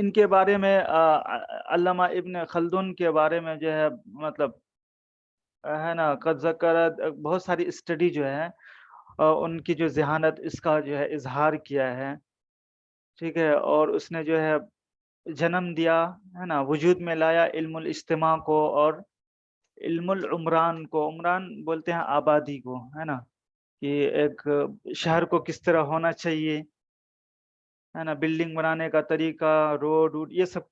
ان کے بارے میں علامہ ابن خلدون کے بارے میں جو ہے مطلب ہے نا قد ذکر بہت ساری اسٹڈی جو ہے ان کی جو ذہانت اس کا جو ہے اظہار کیا ہے، ٹھیک ہے، اور اس نے جو ہے جنم دیا ہے نا، وجود میں لایا علم الاجتماع کو اور علم العمران کو، عمران بولتے ہیں آبادی کو، ہے نا، کہ ایک شہر کو کس طرح ہونا چاہیے، ہے نا، بلڈنگ بنانے کا طریقہ، روڈ ووڈ، یہ سب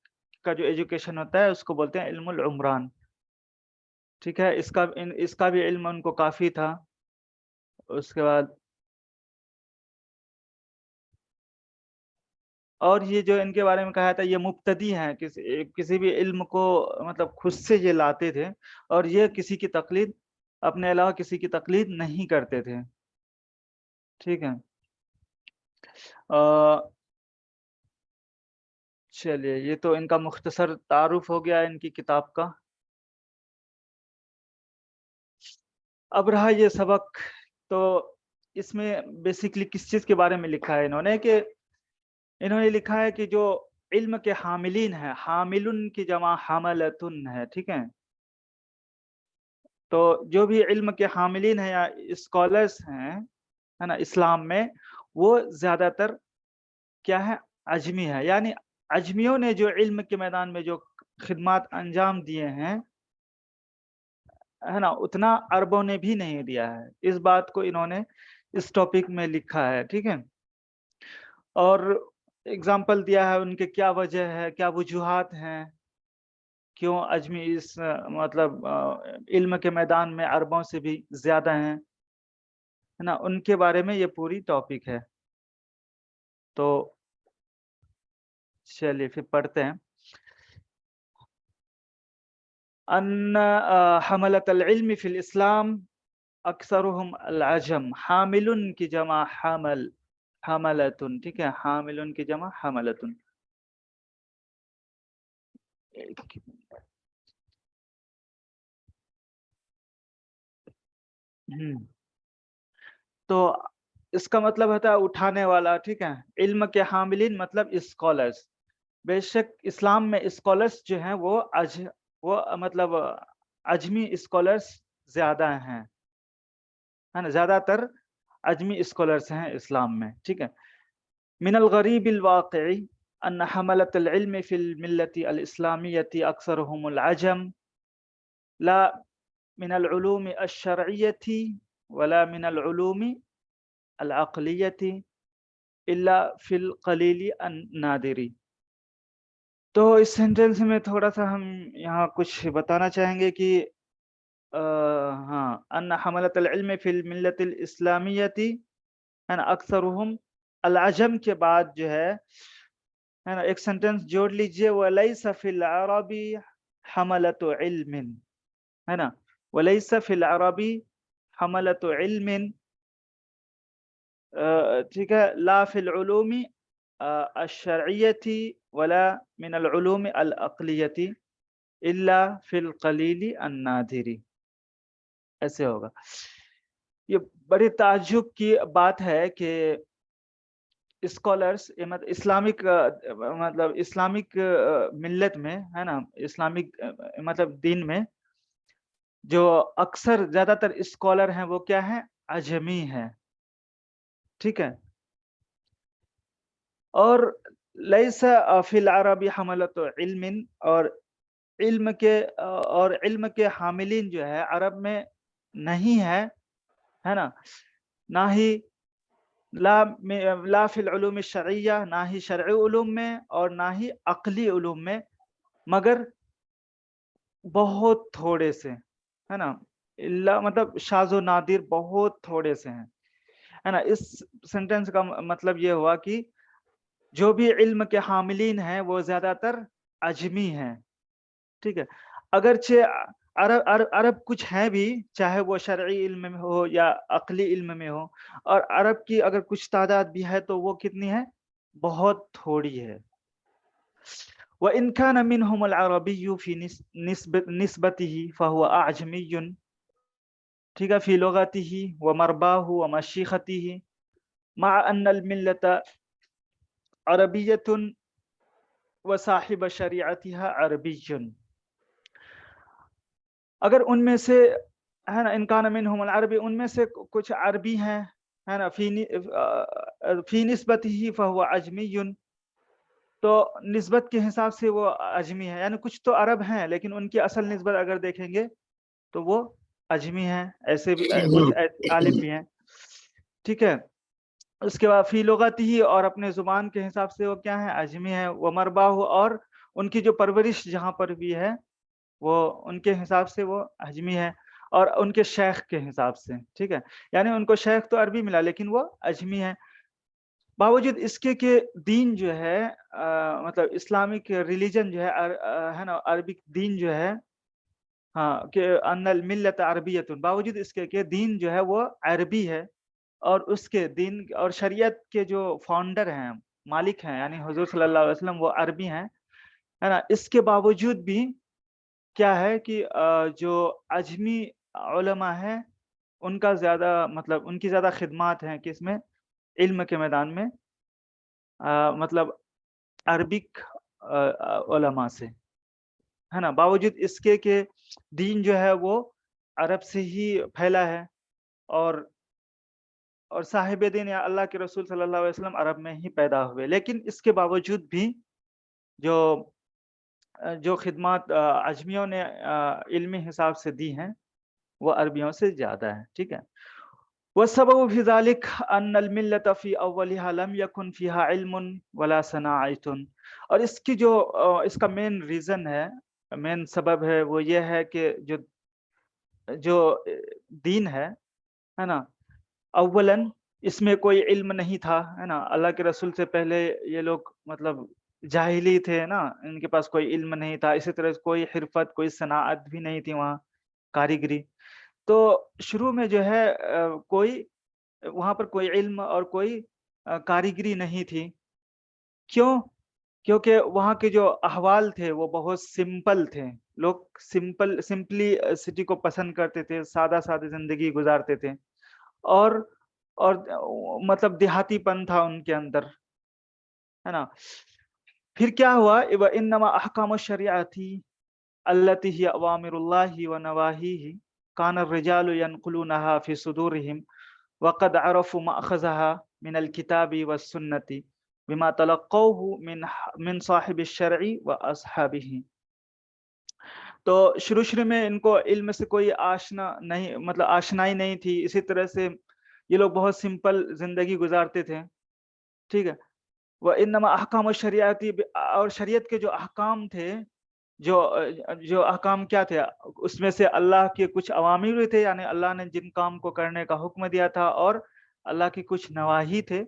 کا جو ایجوکیشن ہوتا ہے اس کو بولتے ہیں علم العمران، ٹھیک ہے، اس کا بھی علم ان کو کافی تھا۔ اس کے بعد اور یہ جو ان کے بارے میں کہا تھا یہ مبتدی ہیں، کسی بھی علم کو مطلب خود سے یہ لاتے تھے، اور یہ کسی کی تقلید، اپنے علاوہ کسی کی تقلید نہیں کرتے تھے، ٹھیک ہے۔ چلیے یہ تو ان کا مختصر تعارف ہو گیا ان کی کتاب کا۔ اب رہا یہ سبق، تو اس میں بیسیکلی کس چیز کے بارے میں لکھا ہے انہوں نے، کہ انہوں نے لکھا ہے کہ جو علم کے حاملین ہیں، حاملن کی جمع حاملتن ہے، ٹھیک ہے، تو جو بھی علم کے حاملین ہیں یا اسکالرس ہیں، ہے نا، اسلام میں وہ زیادہ تر کیا ہے، عجمی ہے، یعنی عجمیوں نے جو علم کے میدان میں جو خدمات انجام دیے ہیں، ہے نا، اتنا عربوں نے بھی نہیں دیا ہے۔ اس بات کو انہوں نے اس ٹاپک میں لکھا ہے، ٹھیک ہے، اور اگزامپل دیا ہے ان کے کیا وجہ ہے، کیا وجوہات ہیں، کیوں عجمی اس مطلب علم کے میدان میں عربوں سے بھی زیادہ ہیں، ہے نا، ان کے بارے میں یہ پوری ٹاپک ہے۔ تو چلیے پھر پڑھتے ہیں۔ ان حملۃ العلم فی الاسلام اکثرهم العجم، حاملن کی جمع حملتن، ٹھیک ہے، حاملن کی جمع حملتن۔ تو اس کا مطلب ہوتا ہے اٹھانے والا، ٹھیک ہے، علم کے حاملین مطلب اسکالرس۔ بے شک اسلام میں اسکالرس جو ہیں وہ مطلب عجمی اسکالرس زیادہ ہیں، ہے نا، زیادہ تر عجمی اسکالرس ہیں اسلام میں، ٹھیک ہے۔ من الغریب الواقعی ان حملۃ العلم فی الملت الاسلامیۃ اکثرهم العجم لا من العلوم الشرعیۃ ولا من العلوم العقلیۃ الا فی القلیل النادر۔ تو اس سینٹینس میں تھوڑا سا ہم یہاں کچھ بتانا چاہیں گے کہ ہاں، ان حملۃ العلم فی الملت الاسلامیۃ، ہے نا، اکثرهم العجم کے بعد جو ہے نا ایک سینٹینس جوڑ لیجئے، ولیس فی العرب حملۃ علم، ہے نا، ولیس فی العرب حملۃ علم، ٹھیک ہے، لا فی العلوم الشرعیۃ ولا من العلوم العقلیۃ الا فی القلیل النادر، ایسے ہوگا۔ یہ بڑی تعجب کی بات ہے کہ اسکالرس اسلامک مطلب اسلامک ملت میں، ہے نا، اسلامک مطلب دین میں جو اکثر زیادہ تر اسکالر ہیں وہ کیا ہیں، عجمی ہیں، ٹھیک ہے، اور لیس فی العرب حملۃ علم، اور علم کے حاملین جو ہے عرب میں نہیں ہے نا، نہ ہی لا فی العلوم الشرعیہ، نہ ہی شرعی علوم میں اور نہ ہی عقلی علوم میں، مگر بہت تھوڑے سے، ہے نا، اللہ مطلب شاذ و نادر، بہت تھوڑے سے ہیں، ہے نا۔ اس سینٹینس کا مطلب یہ ہوا کہ جو بھی علم کے حاملین ہیں وہ زیادہ تر عجمی ہیں، ٹھیک ہے، اگرچہ عرب کچھ ہیں بھی، چاہے وہ شرعی علم میں ہو یا عقلی علم میں ہو، اور عرب کی اگر کچھ تعداد بھی ہے تو وہ کتنی ہے، بہت تھوڑی ہے۔ وَإِنْ كَانَ مِنْهُمُ الْعَرَبِيُّ فِي نِسْبَتِهِ فَهُوَ أَعْجَمِيٌّ، ٹھیک ہے، فِي لُغَتِهِ وَمَرْبَاهُ وَمَشِيخَتِهِ مَعَ أَنَّ الْمِلَّةَ عَرَبِيَّةٌ وصاحب شریعتها عربی، اگر ان میں سے ہے نا، ان کان منہم العربی، ان میں سے کچھ عربی ہیں، ہے نا، فی نسبت ہی فہو عجمی، تو نسبت کے حساب سے وہ عجمی ہے، یعنی کچھ تو عرب ہیں لیکن ان کی اصل نسبت اگر دیکھیں گے تو وہ عجمی ہیں، ایسے بھی کچھ عالم بھی ہیں، ٹھیک ہے۔ اس کے بعد فی لغت ہی، اور اپنے زبان کے حساب سے وہ کیا ہے، عجمی ہے، وہ مرباہ، اور ان کی جو پرورش جہاں پر بھی ہے وہ ان کے حساب سے وہ عجمی ہے، اور ان کے شیخ کے حساب سے، ٹھیک ہے، یعنی ان کو شیخ تو عربی ملا لیکن وہ عجمی ہے۔ باوجود اس کے کہ دین جو ہے مطلب اسلامک ریلیجن جو ہے نا، عربک دین جو ہے، ہاں، کہ ان الملت عربیت، باوجود اس کے کہ دین جو ہے وہ عربی ہے، اور اس کے دین اور شریعت کے جو فاؤنڈر ہیں، مالک ہیں، یعنی حضور صلی اللہ علیہ وسلم، وہ عربی ہیں، ہے نا، اس کے باوجود بھی کیا ہے کہ جو عجمی علماء ہیں ان کا زیادہ مطلب ان کی زیادہ خدمات ہیں کس میں، علم کے میدان میں، مطلب عربک علماء سے، ہے نا، باوجود اس کے کہ دین جو ہے وہ عرب سے ہی پھیلا ہے، اور صاحب دین یا اللہ کے رسول صلی اللہ علیہ وسلم عرب میں ہی پیدا ہوئے، لیکن اس کے باوجود بھی جو خدمات عجمیوں نے علمی حساب سے دی ہیں وہ عربیوں سے زیادہ ہے، ٹھیک ہے۔ والسبب في ذلك ان الملة في اولها لم يكن فيها علم ولا صناعة، اور اس کی اس کا مین ریزن ہے، مین سبب ہے، وہ یہ ہے کہ جو دین ہے نا، اولاً اس میں کوئی علم نہیں تھا، ہے نا، اللہ کے رسول سے پہلے یہ لوگ مطلب جاہلی تھے نا، ان کے پاس کوئی علم نہیں تھا، اسی طرح کوئی حرفت، کوئی صناعت بھی نہیں تھی وہاں، کاریگری، تو شروع میں جو ہے کوئی وہاں پر کوئی علم اور کوئی کاریگری نہیں تھی، کیوں؟ کیونکہ وہاں کے جو احوال تھے وہ بہت سمپل تھے، لوگ سمپلی سٹی کو پسند کرتے تھے، سادہ سادہ زندگی گزارتے تھے، اور مطلب دیہاتی پن تھا ان کے اندر، ہے نا۔ پھر کیا ہوا، انما احکام الشریعت التي هي اوامر الله ونواهيه كان الرجال ينقلونها في صدورهم وقد عرفوا مأخذها من الكتاب والسنة بما تلقوه من صاحب الشرع واصحابه۔ تو شروع میں ان کو علم سے کوئی آشنائی نہیں تھی، اسی طرح سے یہ لوگ بہت سمپل زندگی گزارتے تھے، ٹھیک ہے۔ وہ انما احکام الشریعتی، اور شریعت کے جو احکام تھے، جو احکام کیا تھے، اس میں سے اللہ کے کچھ اوامر بھی تھے، یعنی اللہ نے جن کام کو کرنے کا حکم دیا تھا، اور اللہ کے کچھ نواہی تھے،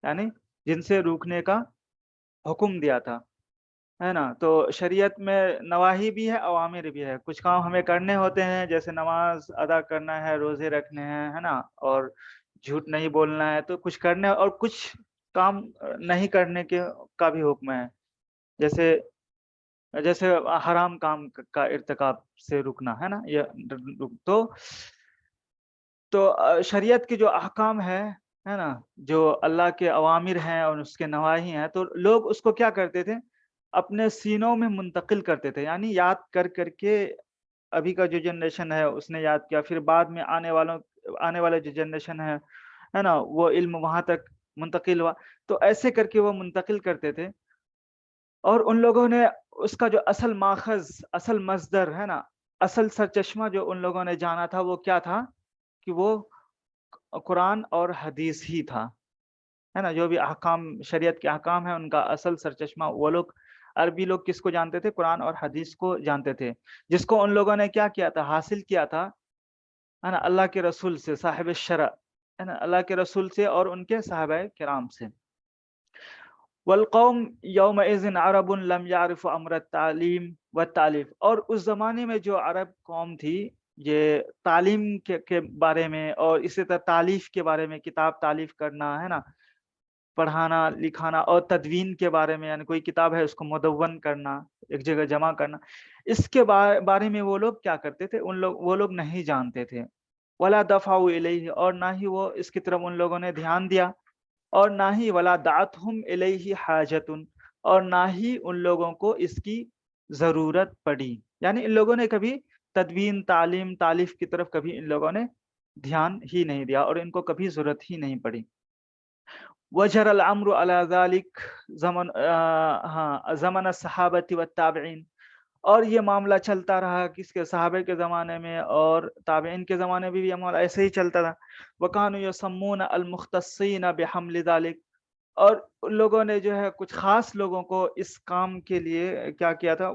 یعنی جن سے روکنے کا حکم دیا تھا، ہے نا۔ تو شریعت میں نواہی بھی ہے، اوامر بھی ہے، کچھ کام ہمیں کرنے ہوتے ہیں جیسے نماز ادا کرنا ہے، روزے رکھنے ہیں، ہے نا، اور جھوٹ نہیں بولنا ہے، تو کچھ کرنے، اور کچھ کام نہیں کرنے کا بھی حکم ہے، جیسے حرام کام کا ارتکاب سے رکنا، ہے نا، تو شریعت کے جو احکام ہے نا، جو اللہ کے اوامر ہیں اور اس کے نواہی ہیں، تو لوگ اس کو کیا کرتے تھے، اپنے سینوں میں منتقل کرتے تھے، یعنی یاد کر کے ابھی کا جو جنریشن ہے اس نے یاد کیا، پھر بعد میں آنے والا جو جنریشن ہے نا، وہ علم وہاں تک منتقل ہوا، تو ایسے کر کے وہ منتقل کرتے تھے، اور ان لوگوں نے اس کا جو اصل ماخذ، اصل مصدر ہے نا، اصل سرچشمہ جو ان لوگوں نے جانا تھا وہ کیا تھا، کہ وہ قرآن اور حدیث ہی تھا، ہے نا۔ جو بھی احکام، شریعت کے احکام ہیں، ان کا اصل سرچشمہ وہ لوگ، عربی لوگ کس کو جانتے تھے، قرآن اور حدیث کو جانتے تھے، جس کو ان لوگوں نے کیا کیا تھا، حاصل کیا تھا، ہے نا، اللہ کے رسول سے، صاحب الشرع، ہے نا، اللہ کے رسول سے اور ان کے صحابہ کرام سے۔ والقوم یومئذ عرب لم يعرف امر التعلیم والتالیف، اور اس زمانے میں جو عرب قوم تھی، یہ تعلیم کے بارے میں اور اسی طرح تالیف کے بارے میں، کتاب تالیف کرنا، ہے نا، پڑھانا لکھانا، اور تدوین کے بارے میں، یعنی کوئی کتاب ہے اس کو مدون کرنا، ایک جگہ جمع کرنا، اس کے بارے میں وہ لوگ کیا کرتے تھے، وہ لوگ نہیں جانتے تھے، ولا دفعوا الیہ، اور نہ ہی وہ اس کی طرف ان لوگوں نے دھیان دیا، اور نہ ہی ولا دعتہم الیہ حاجت، اور نہ ہی ان لوگوں کو اس کی ضرورت پڑی. یعنی ان لوگوں نے کبھی تدوین، تعلیم، تالیف کی طرف کبھی ان لوگوں نے دھیان ہی نہیں دیا اور ان کو کبھی ضرورت ہی نہیں پڑی. وجر الامر علی ذلک زمن الصحابۃ والتابعین. اور یہ معاملہ چلتا رہا کس کے؟ صحابہ کے زمانے میں اور تابعین کے زمانے میں بھی یہ معاملہ ایسے ہی چلتا تھا. وَكَانُوا يَسَمُّونَ الْمُخْتَصِّينَ بِحَمْلِ ذَلِكَ. اور ان لوگوں نے جو ہے کچھ خاص لوگوں کو اس کام کے لیے کیا کیا تھا؟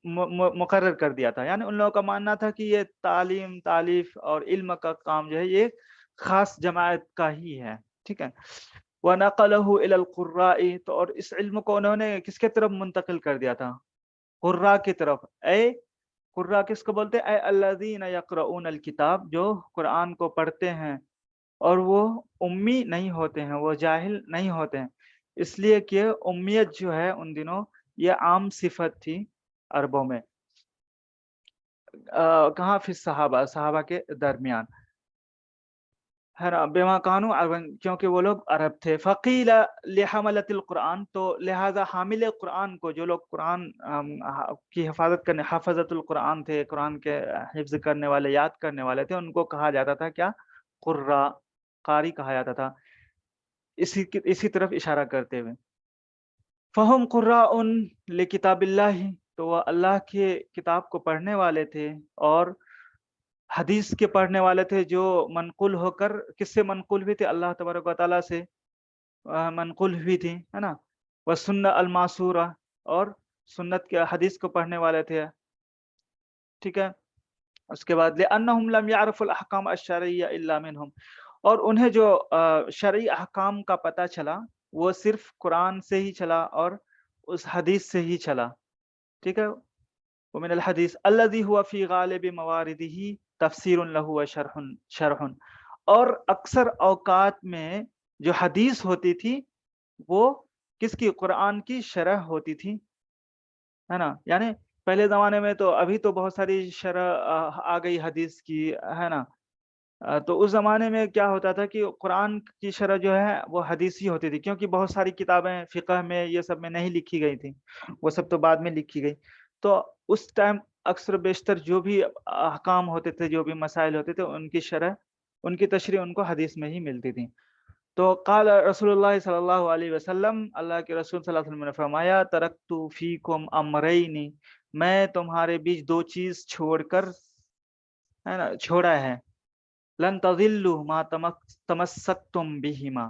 مقرر کر دیا تھا. یعنی ان لوگوں کا ماننا تھا کہ یہ تعلیم، تالیف اور علم کا کام جو ہے یہ خاص جماعت کا ہی ہے. ٹھیک ہے. وَنَقَلَهُ إِلَى الْقُرَّاءِ. تو اور اس علم کو انہوں نے کس کے طرف منتقل کر دیا تھا؟ قرا کی طرف. اے قرا کس کو بولتے ہیں؟ اے الذین یقرؤون الکتاب، جو قرآن کو پڑھتے ہیں اور وہ امی نہیں ہوتے ہیں، وہ جاہل نہیں ہوتے ہیں. اس لیے کہ امیت جو ہے ان دنوں یہ عام صفت تھی عربوں میں. کہاں؟ فی صحابہ کے درمیان ہے نا. بما کانوا عرباً، کیونکہ وہ لوگ عرب تھے. فقیل لحملۃ القرآن. تو لہذا حامل قرآن کو، جو لوگ قرآن کی حفاظت کرنے، حافظۃ القرآن تھے، قرآن کے حفظ کرنے والے، یاد کرنے والے تھے، ان کو کہا جاتا تھا کیا؟ قرا، قاری کہا جاتا تھا. اسی طرف اشارہ کرتے ہوئے فہم قراء لکتاب اللہ. تو وہ اللہ کے کتاب کو پڑھنے والے تھے اور حدیث کے پڑھنے والے تھے، جو منقول ہو کر کس سے منقول ہوئی تھی؟ اللہ تبارک و تعالیٰ سے منقول ہوئی تھی، ہے نا. وسنہ الماسورہ. اور سنت کے حدیث کو پڑھنے والے تھے. ٹھیک ہے. اس کے بعد لأنہم لم يعرفوا الاحکام الشرعیہ الا منہم. اور انہیں جو شرعی احکام کا پتہ چلا وہ صرف قرآن سے ہی چلا اور اس حدیث سے ہی چلا. ٹھیک ہے. ومن الحدیث الذي هو في غالب موارده تفسیر له وشرح. اور اکثر اوقات میں جو حدیث ہوتی تھی وہ کس کی؟ قرآن کی شرح ہوتی تھی، ہے نا. یعنی پہلے زمانے میں تو، ابھی تو بہت ساری شرح آ گئی حدیث کی، ہے نا. تو اس زمانے میں کیا ہوتا تھا کہ قرآن کی شرح جو ہے وہ حدیث ہی ہوتی تھی، کیونکہ بہت ساری کتابیں فقہ میں یہ سب میں نہیں لکھی گئی تھی، وہ سب تو بعد میں لکھی گئی. تو اس ٹائم اکثر بیشتر جو بھی احکام ہوتے تھے، جو بھی مسائل ہوتے تھے، ان کی شرح، ان کی تشریح ان کو حدیث میں ہی ملتی تھی. تو قال رسول اللہ صلی اللہ علیہ وسلم، اللہ کے رسول صلی اللہ علیہ وسلم نے فرمایا ترکت فیکم امرین، میں تمہارے بیچ دو چیز چھوڑ کر، ہے نا، چھوڑا ہے. لن تضلوا ما تمسکتم بہما،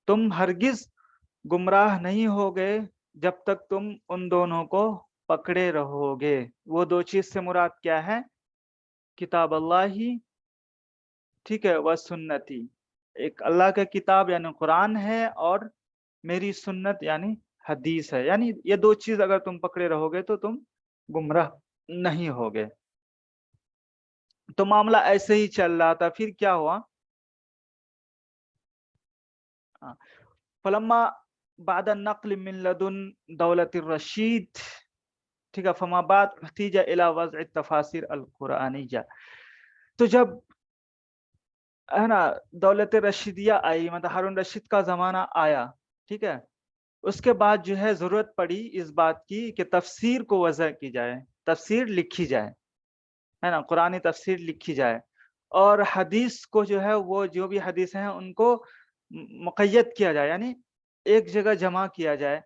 تم ہرگز گمراہ نہیں ہوگے جب تک تم ان دونوں کو پکڑے رہو گے. وہ دو چیز سے مراد کیا ہے؟ کتاب اللہ، ٹھیک ہے، و سنتی. ایک اللہ کا کتاب یعنی قرآن ہے، اور میری سنت یعنی حدیث ہے. یعنی یہ دو چیز اگر تم پکڑے رہو گے تو تم گمراہ نہیں ہوگے. تو معاملہ ایسے ہی چل رہا تھا. پھر کیا ہوا؟ فلما بعد النقل من لدن دولت الرشید، ٹھیک ہے، فما بعد احتیج الى وضع التفاسیر القرآنیہ. تو جب، ہے نا، دولت رشیدیہ آئی، مطلب ہارون رشید کا زمانہ آیا، ٹھیک ہے، اس کے بعد جو ہے ضرورت پڑی اس بات کی کہ تفسیر کو وضع کی جائے، تفسیر لکھی جائے، ہے نا، قرآنی تفسیر لکھی جائے. اور حدیث کو جو ہے، وہ جو بھی حدیث ہیں ان کو مقید کیا جائے، یعنی ایک جگہ جمع کیا جائے،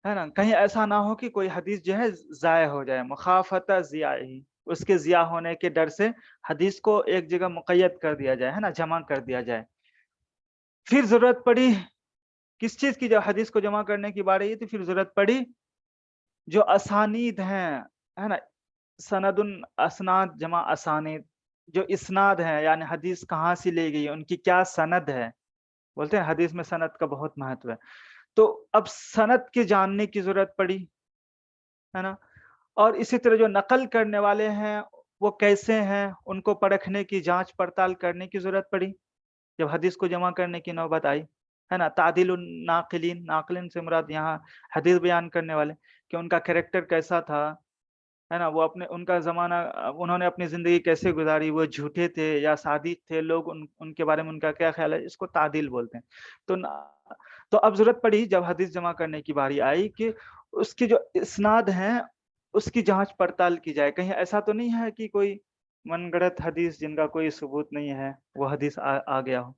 ہے نا. کہیں ایسا نہ ہو کہ کوئی حدیث جو ہے ضائع ہو جائے، مخافت ضیاعی، اس کے ضیاع ہونے کے ڈر سے حدیث کو ایک جگہ مقید کر دیا جائے، ہے نا، جمع کر دیا جائے. پھر ضرورت پڑی کس چیز کی؟ جب حدیث کو جمع کرنے کی باری تھی، پھر ضرورت پڑی جو اسانید ہیں، ہے نا، سند اسناد جمع اسانید، جو اسناد ہیں، یعنی حدیث کہاں سے لی گئی، ان کی کیا سند ہے. بولتے ہیں حدیث میں سند کا بہت مہتو ہے. تو اب سند کے جاننے کی ضرورت پڑی، ہے نا. اور اسی طرح جو نقل کرنے والے ہیں وہ کیسے ہیں، ان کو پرکھنے کی، جانچ پڑتال کرنے کی ضرورت پڑی جب حدیث کو جمع کرنے کی نوبت آئی، ہے نا. تعدیل الناقلین، ناقلین سے مراد یہاں حدیث بیان کرنے والے، کہ ان کا کریکٹر کیسا تھا، ہے نا، وہ اپنے ان کا زمانہ انہوں نے اپنی زندگی کیسے گزاری، وہ جھوٹے تھے یا صادق تھے، لوگ ان کے بارے میں ان کا کیا خیال ہے، اس کو تعدیل بولتے ہیں۔ تو اب ضرورت پڑی جب حدیث جمع کرنے کی باری آئی کہ اس کی جو اسناد ہیں اس کی جانچ پڑتال کی جائے، کہیں ایسا تو نہیں ہے کہ کوئی من گڑت حدیث جن کا کوئی ثبوت نہیں ہے وہ حدیث آ گیا ہو،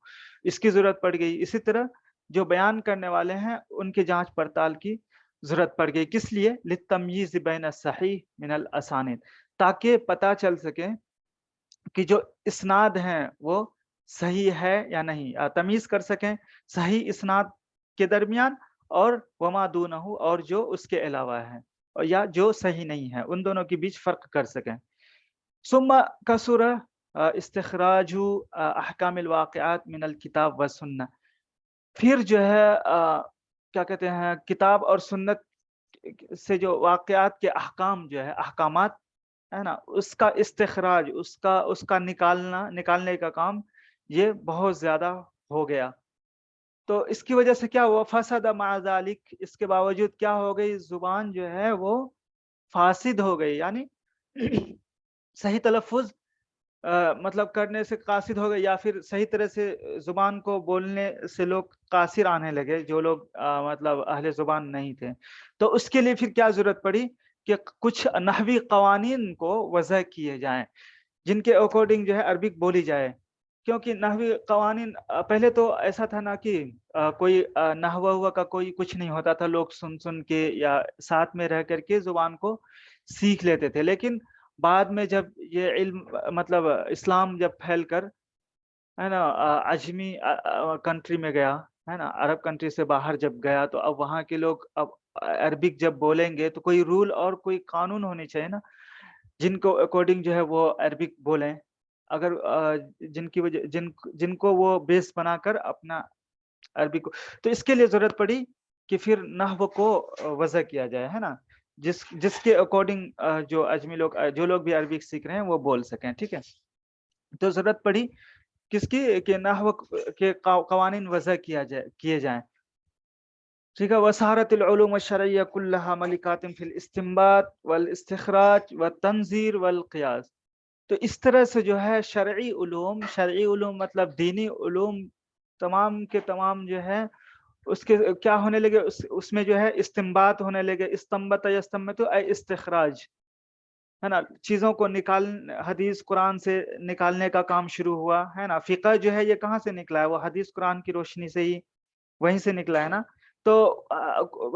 اس کی ضرورت پڑ گئی۔ اسی طرح جو بیان کرنے والے ہیں ان کی جانچ پڑتال کی ضرورت پڑ گئی، کس لیے؟ للتمییز بین الصحیح من الاسانید، تاکہ پتہ چل سکے کہ جو اسناد ہیں وہ صحیح ہے یا نہیں، تمیز کر سکیں صحیح اسناد کے درمیان اور وما دونہ، اور جو اس کے علاوہ ہے یا جو صحیح نہیں ہے، ان دونوں کے بیچ فرق کر سکیں۔ ثم کثر استخراج احکام الواقعات من الکتاب والسنہ، پھر جو ہے کیا کہتے ہیں، کتاب اور سنت سے جو واقعات کے احکام جو ہے، احکامات ہے نا، اس کا استخراج، اس کا نکالنے کا کام یہ بہت زیادہ ہو گیا۔ تو اس کی وجہ سے کیا ہوا؟ فسد مع ذالک، اس کے باوجود کیا ہو گئی؟ زبان جو ہے وہ فاسد ہو گئی، یعنی صحیح تلفظ مطلب کرنے سے قاصد ہو گئے، یا پھر صحیح طرح سے زبان کو بولنے سے لوگ قاصر آنے لگے، جو لوگ مطلب اہل زبان نہیں تھے۔ تو اس کے لیے پھر کیا ضرورت پڑی کہ کچھ نحوی قوانین کو وضع کیے جائیں جن کے اکارڈنگ جو ہے عربک بولی جائے، کیونکہ نحوی قوانین پہلے تو ایسا تھا نا کہ کوئی نحو ہوا کا کوئی کچھ نہیں ہوتا تھا، لوگ سن سن کے یا ساتھ میں رہ کر کے زبان کو سیکھ لیتے تھے، لیکن بعد میں جب یہ علم مطلب اسلام جب پھیل کر ہے نا عجمی کنٹری میں گیا، ہے نا، عرب کنٹری سے باہر جب گیا، تو اب وہاں کے لوگ اب عربک جب بولیں گے تو کوئی رول اور کوئی قانون ہونے چاہیے نا جن کو اکارڈنگ جو ہے وہ عربک بولیں، اگر جن کی وجہ جن کو وہ بیس بنا کر اپنا عربک کو، تو اس کے لیے ضرورت پڑی کہ پھر نحو کو وضع کیا جائے، ہے نا، جس کے اکارڈنگ جو اجمی لوگ جو لوگ بھی عربک سیکھ رہے ہیں وہ بول سکیں، ٹھیک ہے۔ تو ضرورت پڑی کس کی؟ کہ نحو کے قوانین وضع کیے جائیں، ٹھیک ہے۔ وصارت العلوم الشرعیہ کلها ملکات فی الاستنباط والاستخراج والتنظیر والقیاس، تو اس طرح سے جو ہے شرعی علوم مطلب دینی علوم تمام کے تمام جو ہے اس کے کیا ہونے لگے، اس میں جو ہے استنباط ہونے لگے، استنبط یستنبط اے استخراج، ہے نا، چیزوں کو حدیث قرآن سے نکالنے کا کام شروع ہوا، ہے نا۔ فقہ جو ہے یہ کہاں سے نکلا ہے؟ وہ حدیث قرآن کی روشنی سے ہی وہیں سے نکلا ہے نا۔ تو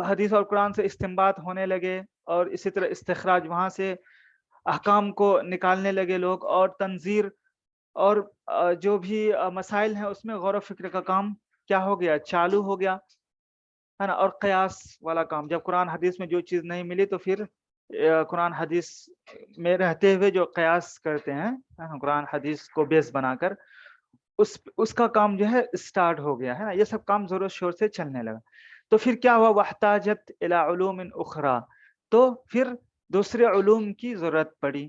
حدیث اور قرآن سے استنباط ہونے لگے، اور اسی طرح استخراج، وہاں سے احکام کو نکالنے لگے لوگ، اور تنظیر اور جو بھی مسائل ہیں اس میں غور و فکر کا کام کیا ہو گیا؟ چالو ہو گیا، ہے نا۔ اور قیاس والا کام، جب قرآن حدیث میں جو چیز نہیں ملی تو پھر قرآن حدیث میں رہتے ہوئے جو قیاس کرتے ہیں قرآن حدیث کو بیس بنا کر، اس کا کام جو ہے اسٹارٹ ہو گیا، ہے نا۔ یہ سب کام زور و شور سے چلنے لگا۔ تو پھر کیا ہوا؟ واحتاجت الی علوم اخری، تو پھر دوسرے علوم کی ضرورت پڑی،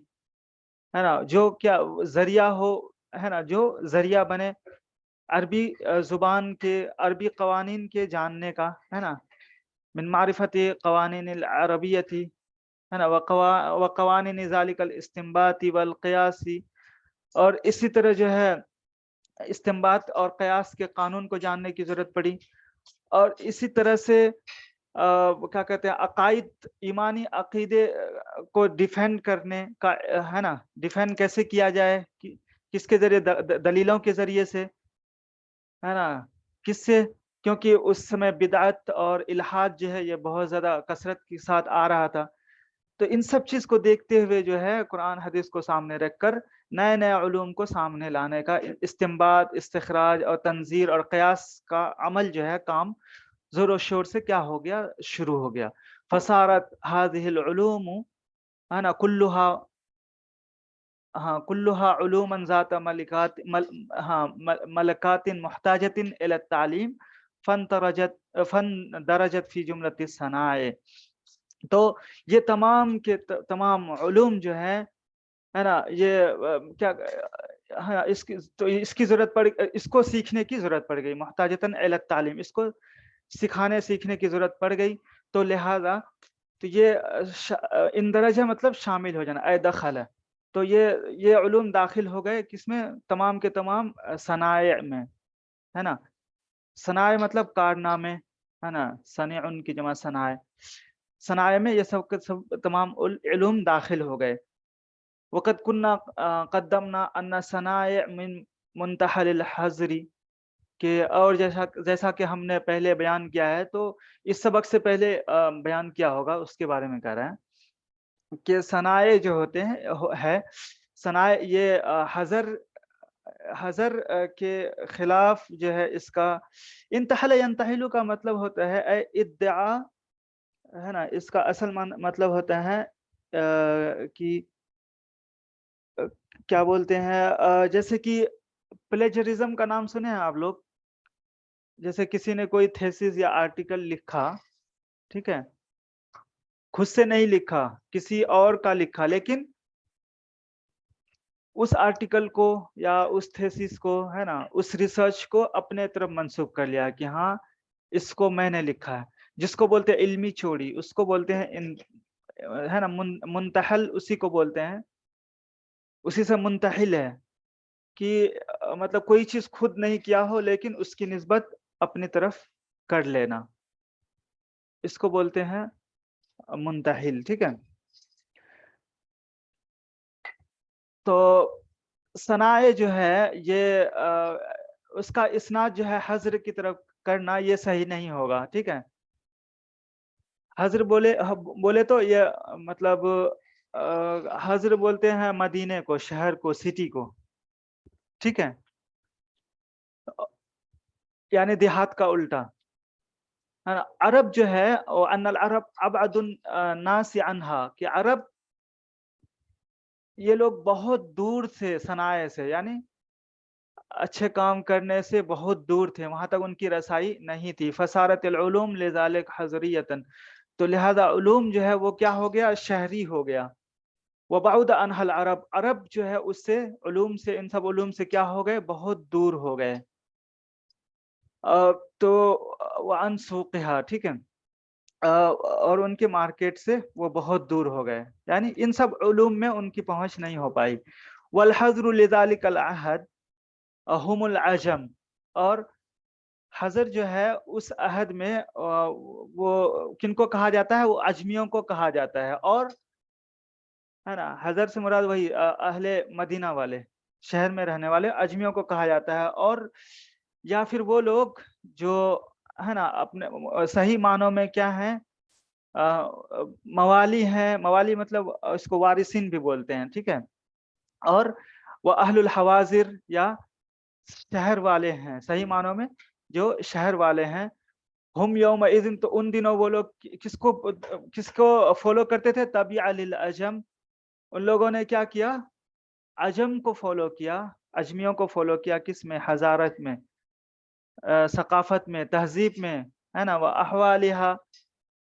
ہے نا، جو کیا ذریعہ ہو، ہے نا، جو ذریعہ بنے عربی زبان کے، عربی قوانین کے جاننے کا، ہے نا، من معرفت قوانین العربیتی، ہے نا، وقوانین ذالک الاستنباط والقیاس، اور اسی طرح جو ہے استنباط اور قیاس کے قانون کو جاننے کی ضرورت پڑی، اور اسی طرح سے کیا کہتے ہیں، عقائد، ایمانی عقیدے کو ڈیفینڈ کرنے کا، ہے نا، ڈیفینڈ کیسے کیا جائے، کس کے ذریعے؟ دلیلوں کے ذریعے سے، ہے نا، کس سے؟ کیونکہ اس سمے بدعت اور الحاد جو ہے یہ بہت زیادہ کثرت کے ساتھ آ رہا تھا، تو ان سب چیز کو دیکھتے ہوئے جو ہے قرآن حدیث کو سامنے رکھ کر نئے علوم کو سامنے لانے کا، استنباط، استخراج اور تنظیر اور قیاس کا عمل جو ہے، کام زور و شور سے کیا ہو گیا؟ شروع ہو گیا۔ فصارت هذه العلوم انا كلها علوما ذات ملکات محتاجت الى التعلیم فاندرجت فی جملۃ الصنائع، تو یہ تمام کے تمام علوم جو ہے نا، یہ کیا اس کی ضرورت پڑ، اس کو سیکھنے کی ضرورت پڑ گئی، محتاجتاً الی التعلیم، اس کو سکھانے سیکھنے کی ضرورت پڑ گئی، تو لہذا تو یہ اندرجہ مطلب شامل ہو جانا، اے دخل، تو یہ علوم داخل ہو گئے کس میں؟ تمام کے تمام صنائع میں، ہے نا. صنائع مطلب کارنامے، ہے نا، صنع کی جمع صنائع. صنائع میں یہ سب کے سب تمام علوم داخل ہو گئے. وقد كنا قدمنا ان صنائع من منتحل الحذر، کہ اور جیسا کہ ہم نے پہلے بیان کیا ہے، تو اس سبق سے پہلے بیان کیا ہوگا، اس کے بارے میں کہہ رہے ہیں کہ صنائع جو ہوتے ہیں صنائع یہ حذر کے خلاف جو ہے، اس کا انتحل ینتحل کا مطلب ہوتا ہے ادعا، ہے نا. اس کا اصل مطلب ہوتا ہے کہ کیا بولتے ہیں، جیسے کہ پلیجرزم کا نام سنے ہیں آپ لوگ؟ جیسے کسی نے کوئی تھیسس یا آرٹیکل لکھا، ٹھیک ہے، خود سے نہیں لکھا، کسی اور کا لکھا، لیکن اس آرٹیکل کو یا اس تھیسس کو، ہے نا، اس ریسرچ کو اپنے طرف منسوب کر لیا کہ ہاں اس کو میں نے لکھا ہے، جس کو بولتے ہیں علمی چوری، اس کو بولتے ہیں ہے نا منتحل، اسی کو بولتے ہیں، اسی سے منتحل ہے کہ مطلب کوئی چیز خود نہیں کیا ہو لیکن اس کی نسبت اپنی طرف کر لینا، اس کو بولتے ہیں منتحل. ٹھیک ہے. تو صنائع جو ہے یہ اس کا اسناد جو ہے حذر کی طرف کرنا یہ صحیح نہیں ہوگا. ٹھیک ہے. حذر بولے تو یہ مطلب حذر بولتے ہیں مدینے کو، شہر کو، سٹی کو. ٹھیک ہے. یعنی دیہات کا الٹا. عرب جو ہے ان العرب ابعد الناس عنها، کہ عرب یہ لوگ بہت دور تھے صنائع سے، یعنی اچھے کام کرنے سے بہت دور تھے، وہاں تک ان کی رسائی نہیں تھی. فصارت العلوم لذلك حضریتا، تو لہذا علوم جو ہے وہ کیا ہو گیا؟ شہری ہو گیا. وبعد عنها العرب، عرب جو ہے اس سے علوم سے، ان سب علوم سے کیا ہو گئے؟ بہت دور ہو گئے. تو وعن سوقها، ٹھیک ہے، اور ان کے مارکیٹ سے وہ بہت دور ہو گئے، یعنی ان سب علوم میں ان کی پہنچ نہیں ہو پائی. والحذر لذلك العہد هم العجم، اور حذر جو ہے اس عہد میں وہ کن کو کہا جاتا ہے؟ وہ عجمیوں کو کہا جاتا ہے. اور ہے نا، حذر سے مراد وہی اہل مدینہ والے، شہر میں رہنے والے عجمیوں کو کہا جاتا ہے. اور یا پھر وہ لوگ جو ہے نا اپنے صحیح معنوں میں کیا ہیں؟ موالی ہیں. موالی مطلب اس کو وارثین بھی بولتے ہیں. ٹھیک ہے. اور وہ اہل الحوازر، یا شہر والے ہیں، صحیح معنوں میں جو شہر والے ہیں. ہم یوم اذن، تو ان دنوں وہ لوگ کس کو فالو کرتے تھے؟ تبع للعجم، ان لوگوں نے کیا کیا؟ عجم کو فالو کیا، عجمیوں کو فالو کیا. کس میں؟ حضارت میں، ثقافت میں، تہذیب میں، ہے نا. واحوالها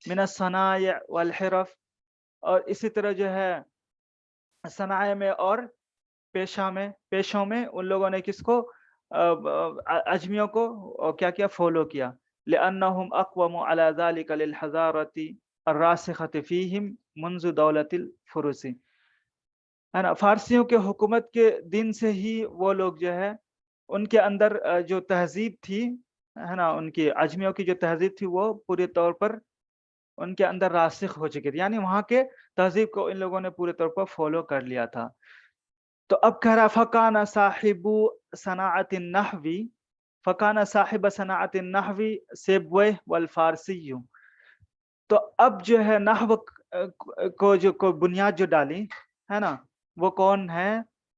من الصنائع والحرف، اور اسی طرح جو ہے صنائع میں اور پیشوں میں ان لوگوں نے کس کو؟ عجمیوں کو کیا کیا؟ فالو کیا. لأنهم اقوم على ذلك للحضارة الراسخة فيهم منذ دولة الفرس، ہے نا. فارسیوں کے حکومت کے دن سے ہی وہ لوگ جو ہے ان کے اندر جو تہذیب تھی، ہے نا، ان کی عجمیوں کی جو تہذیب تھی وہ پورے طور پر ان کے اندر راسخ ہو چکی تھی، یعنی وہاں کے تہذیب کو ان لوگوں نے پورے طور پر فالو کر لیا تھا. تو اب کہہ رہا فکان صاحب صناعت النحو، فکان صاحب صناعت النحو سیبویہ والفارسی. تو اب جو ہے نحو کو بنیاد جو ڈالی، ہے نا، وہ کون ہے؟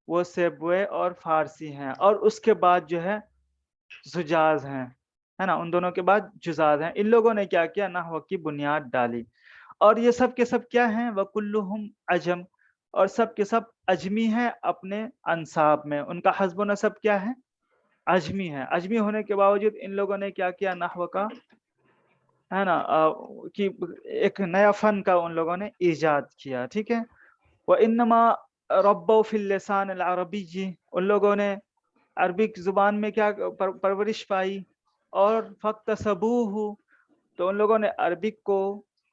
وہ سیبویہ اور فارسی ہیں. اور اس کے بعد جو ہے زجاز ہیں، ہے نا، ان دونوں کے بعد جزاز ہیں. ان لوگوں نے کیا کیا؟ نحو کی بنیاد ڈالی. اور یہ سب کے سب کیا ہیں؟ وکلہم عجم، اور سب کے سب عجمی ہیں اپنے انساب میں. ان کا حسب و نسب کیا ہے؟ عجمی ہے. عجمی ہونے کے باوجود ان لوگوں نے کیا کیا؟ نحو کا، ہے نا، کہ ایک نیا فن کا ان لوگوں نے ایجاد کیا. ٹھیک ہے. وَإِنَّمَا رَبَّوْا فِي اللِّسَانِ الْعَرَبِيِّ، ان لوگوں نے عربک زبان میں کیا پرورش پائی. اور فَاكْتَسَبُوهُ، تو ان لوگوں نے عربک کو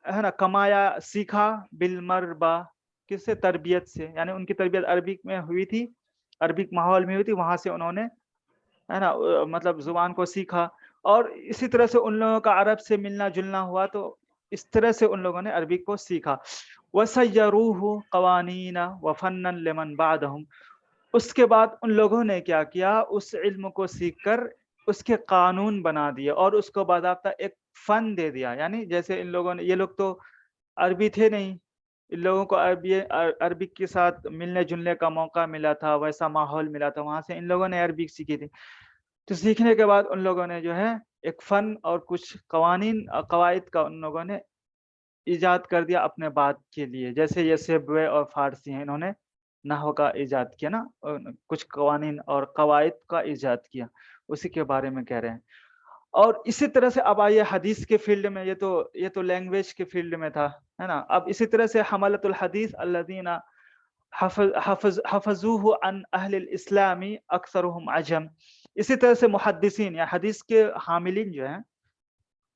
ہے نا کمایا سیکھا بالمربا، کس سے؟ تربیت سے، یعنی ان کی تربیت عربک میں ہوئی تھی، عربک ماحول میں ہوئی تھی، وہاں سے انہوں نے ہے نا مطلب زبان کو سیکھا، اور اسی طرح سے ان لوگوں کا عرب سے ملنا جلنا ہوا، تو اس طرح سے ان لوگوں نے عربی کو سیکھا۔ وَسَيَّرُوهُ قَوَانِينَ وَفَنًّا لِمَنْ بَعْدَهُمْ، اس کے بعد ان لوگوں نے کیا کیا، اس علم کو سیکھ کر اس کے قانون بنا دیے اور اس کو باضابطہ ایک فن دے دیا، یعنی جیسے ان لوگوں نے، یہ لوگ تو عربی تھے نہیں، ان لوگوں کو عربی کے ساتھ ملنے جلنے کا موقع ملا تھا، ویسا ماحول ملا تھا، وہاں سے ان لوگوں نے عربی سیکھی تھی، تو سیکھنے کے بعد ان لوگوں نے جو ہے ایک فن اور کچھ قوانین قواعد کا ان لوگوں نے ایجاد کر دیا اپنے بات کے لیے، جیسے یہ سیبوے اور فارسی ہیں، انہوں نے نحو کا ایجاد کیا نا، کچھ قوانین اور قواعد کا ایجاد کیا، اسی کے بارے میں کہہ رہے ہیں۔ اور اسی طرح سے اب آئیے حدیث کے فیلڈ میں، یہ تو لینگویج کے فیلڈ میں تھا، ہے نا، اب اسی طرح سے حملۃ الحدیث الذین حفظوه عن اہل الاسلام اکثرهم عجم، اسی طرح سے محدثین یا حدیث کے حاملین جو ہیں،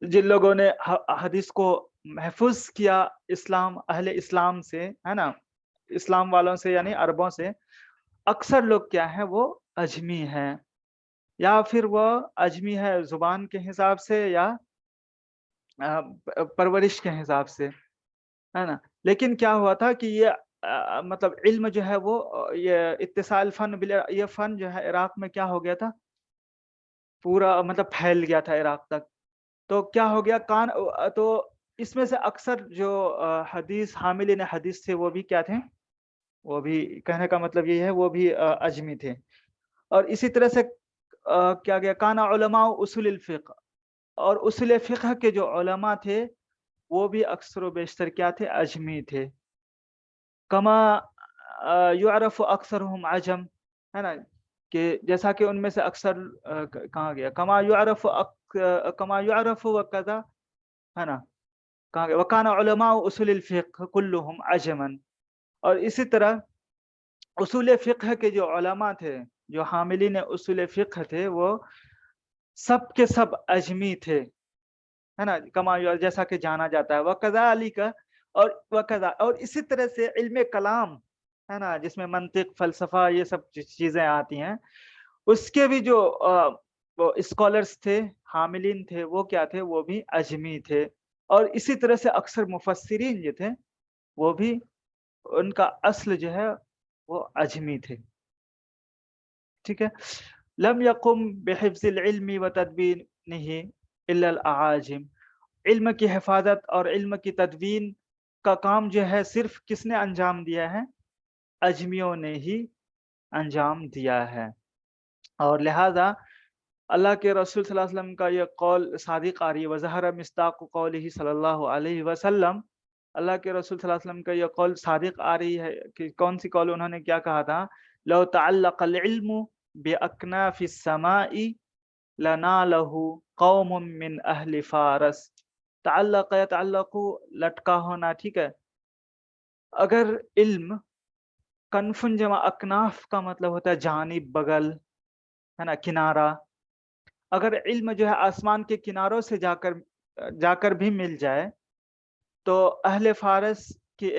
جن لوگوں نے حدیث کو محفوظ کیا اسلام، اہل اسلام سے، ہے نا، اسلام والوں سے یعنی عربوں سے، اکثر لوگ کیا ہیں، وہ اجمی ہیں، یا پھر وہ اجمی ہے زبان کے حساب سے یا پرورش کے حساب سے، ہے نا، لیکن کیا ہوا تھا کہ یہ مطلب علم جو ہے وہ یہ اتصال فن یہ فن جو ہے عراق میں کیا ہو گیا تھا، پورا مطلب پھیل گیا تھا عراق تک، تو کیا ہو گیا تو اس میں سے اکثر جو حدیث حاملین حدیث تھے وہ بھی کیا تھے، وہ بھی، کہنے کا مطلب یہ ہے وہ بھی اجمی تھے، اور اسی طرح سے کیا گیا کانا علماء اصول الفقہ، اور اصول فقہ کے جو علماء تھے وہ بھی اکثر و بیشتر کیا تھے، اجمی تھے، کما یعرف اکثرهم عجم، ہے نا، کہ جیسا کہ ان میں سے اکثر کہاں گیا، کما یعرف وکذا، ہے نا، کہاں گیا وکان علماء اصول الفقہ كلهم عجما، اور اسی طرح اصول فقہ کے جو علماء تھے، جو حاملین اصول فقہ تھے، وہ سب کے سب اجمی تھے، ہے نا، کما جیسا کہ جانا جاتا ہے، وکذالک، اور اسی طرح سے علم کلام، ہے نا، جس میں منطق فلسفہ یہ سب چیزیں آتی ہیں، اس کے بھی جو وہ اسکالرس تھے، حاملین تھے، وہ کیا تھے، وہ بھی اجمی تھے، اور اسی طرح سے اکثر مفسرین جو تھے وہ بھی ان کا اصل جو ہے وہ اجمی تھے، ٹھیک ہے۔ لم یقم بحفظ العلم وتدوینہ الا الاعاجم، علم کی حفاظت اور علم کی تدوین کا کام جو ہے صرف کس نے انجام دیا ہے، اجمیوں نے ہی انجام دیا ہے، اور لہذا اللہ کے رسول صلی اللہ علیہ وسلم کا یہ قول صادق آ رہی ہے، وظہر مصداق قولہ صلی اللہ علیہ وسلم، اللہ کے رسول صلی اللہ علیہ وسلم کا یہ قول صادق آ رہی ہے کہ کون سی قول، انہوں نے کیا کہا تھا، لو تعلق العلم باکناف السماء لنالہ قوم من اہل فارس، تعلق یتعلق لٹکا ہونا، ٹھیک ہے، اگر علم، کنفن جمع اکناف کا مطلب ہوتا ہے جانب، بغل، ہے نا، کنارہ، اگر علم جو ہے آسمان کے کناروں سے جا کر بھی مل جائے، تو اہل فارس کی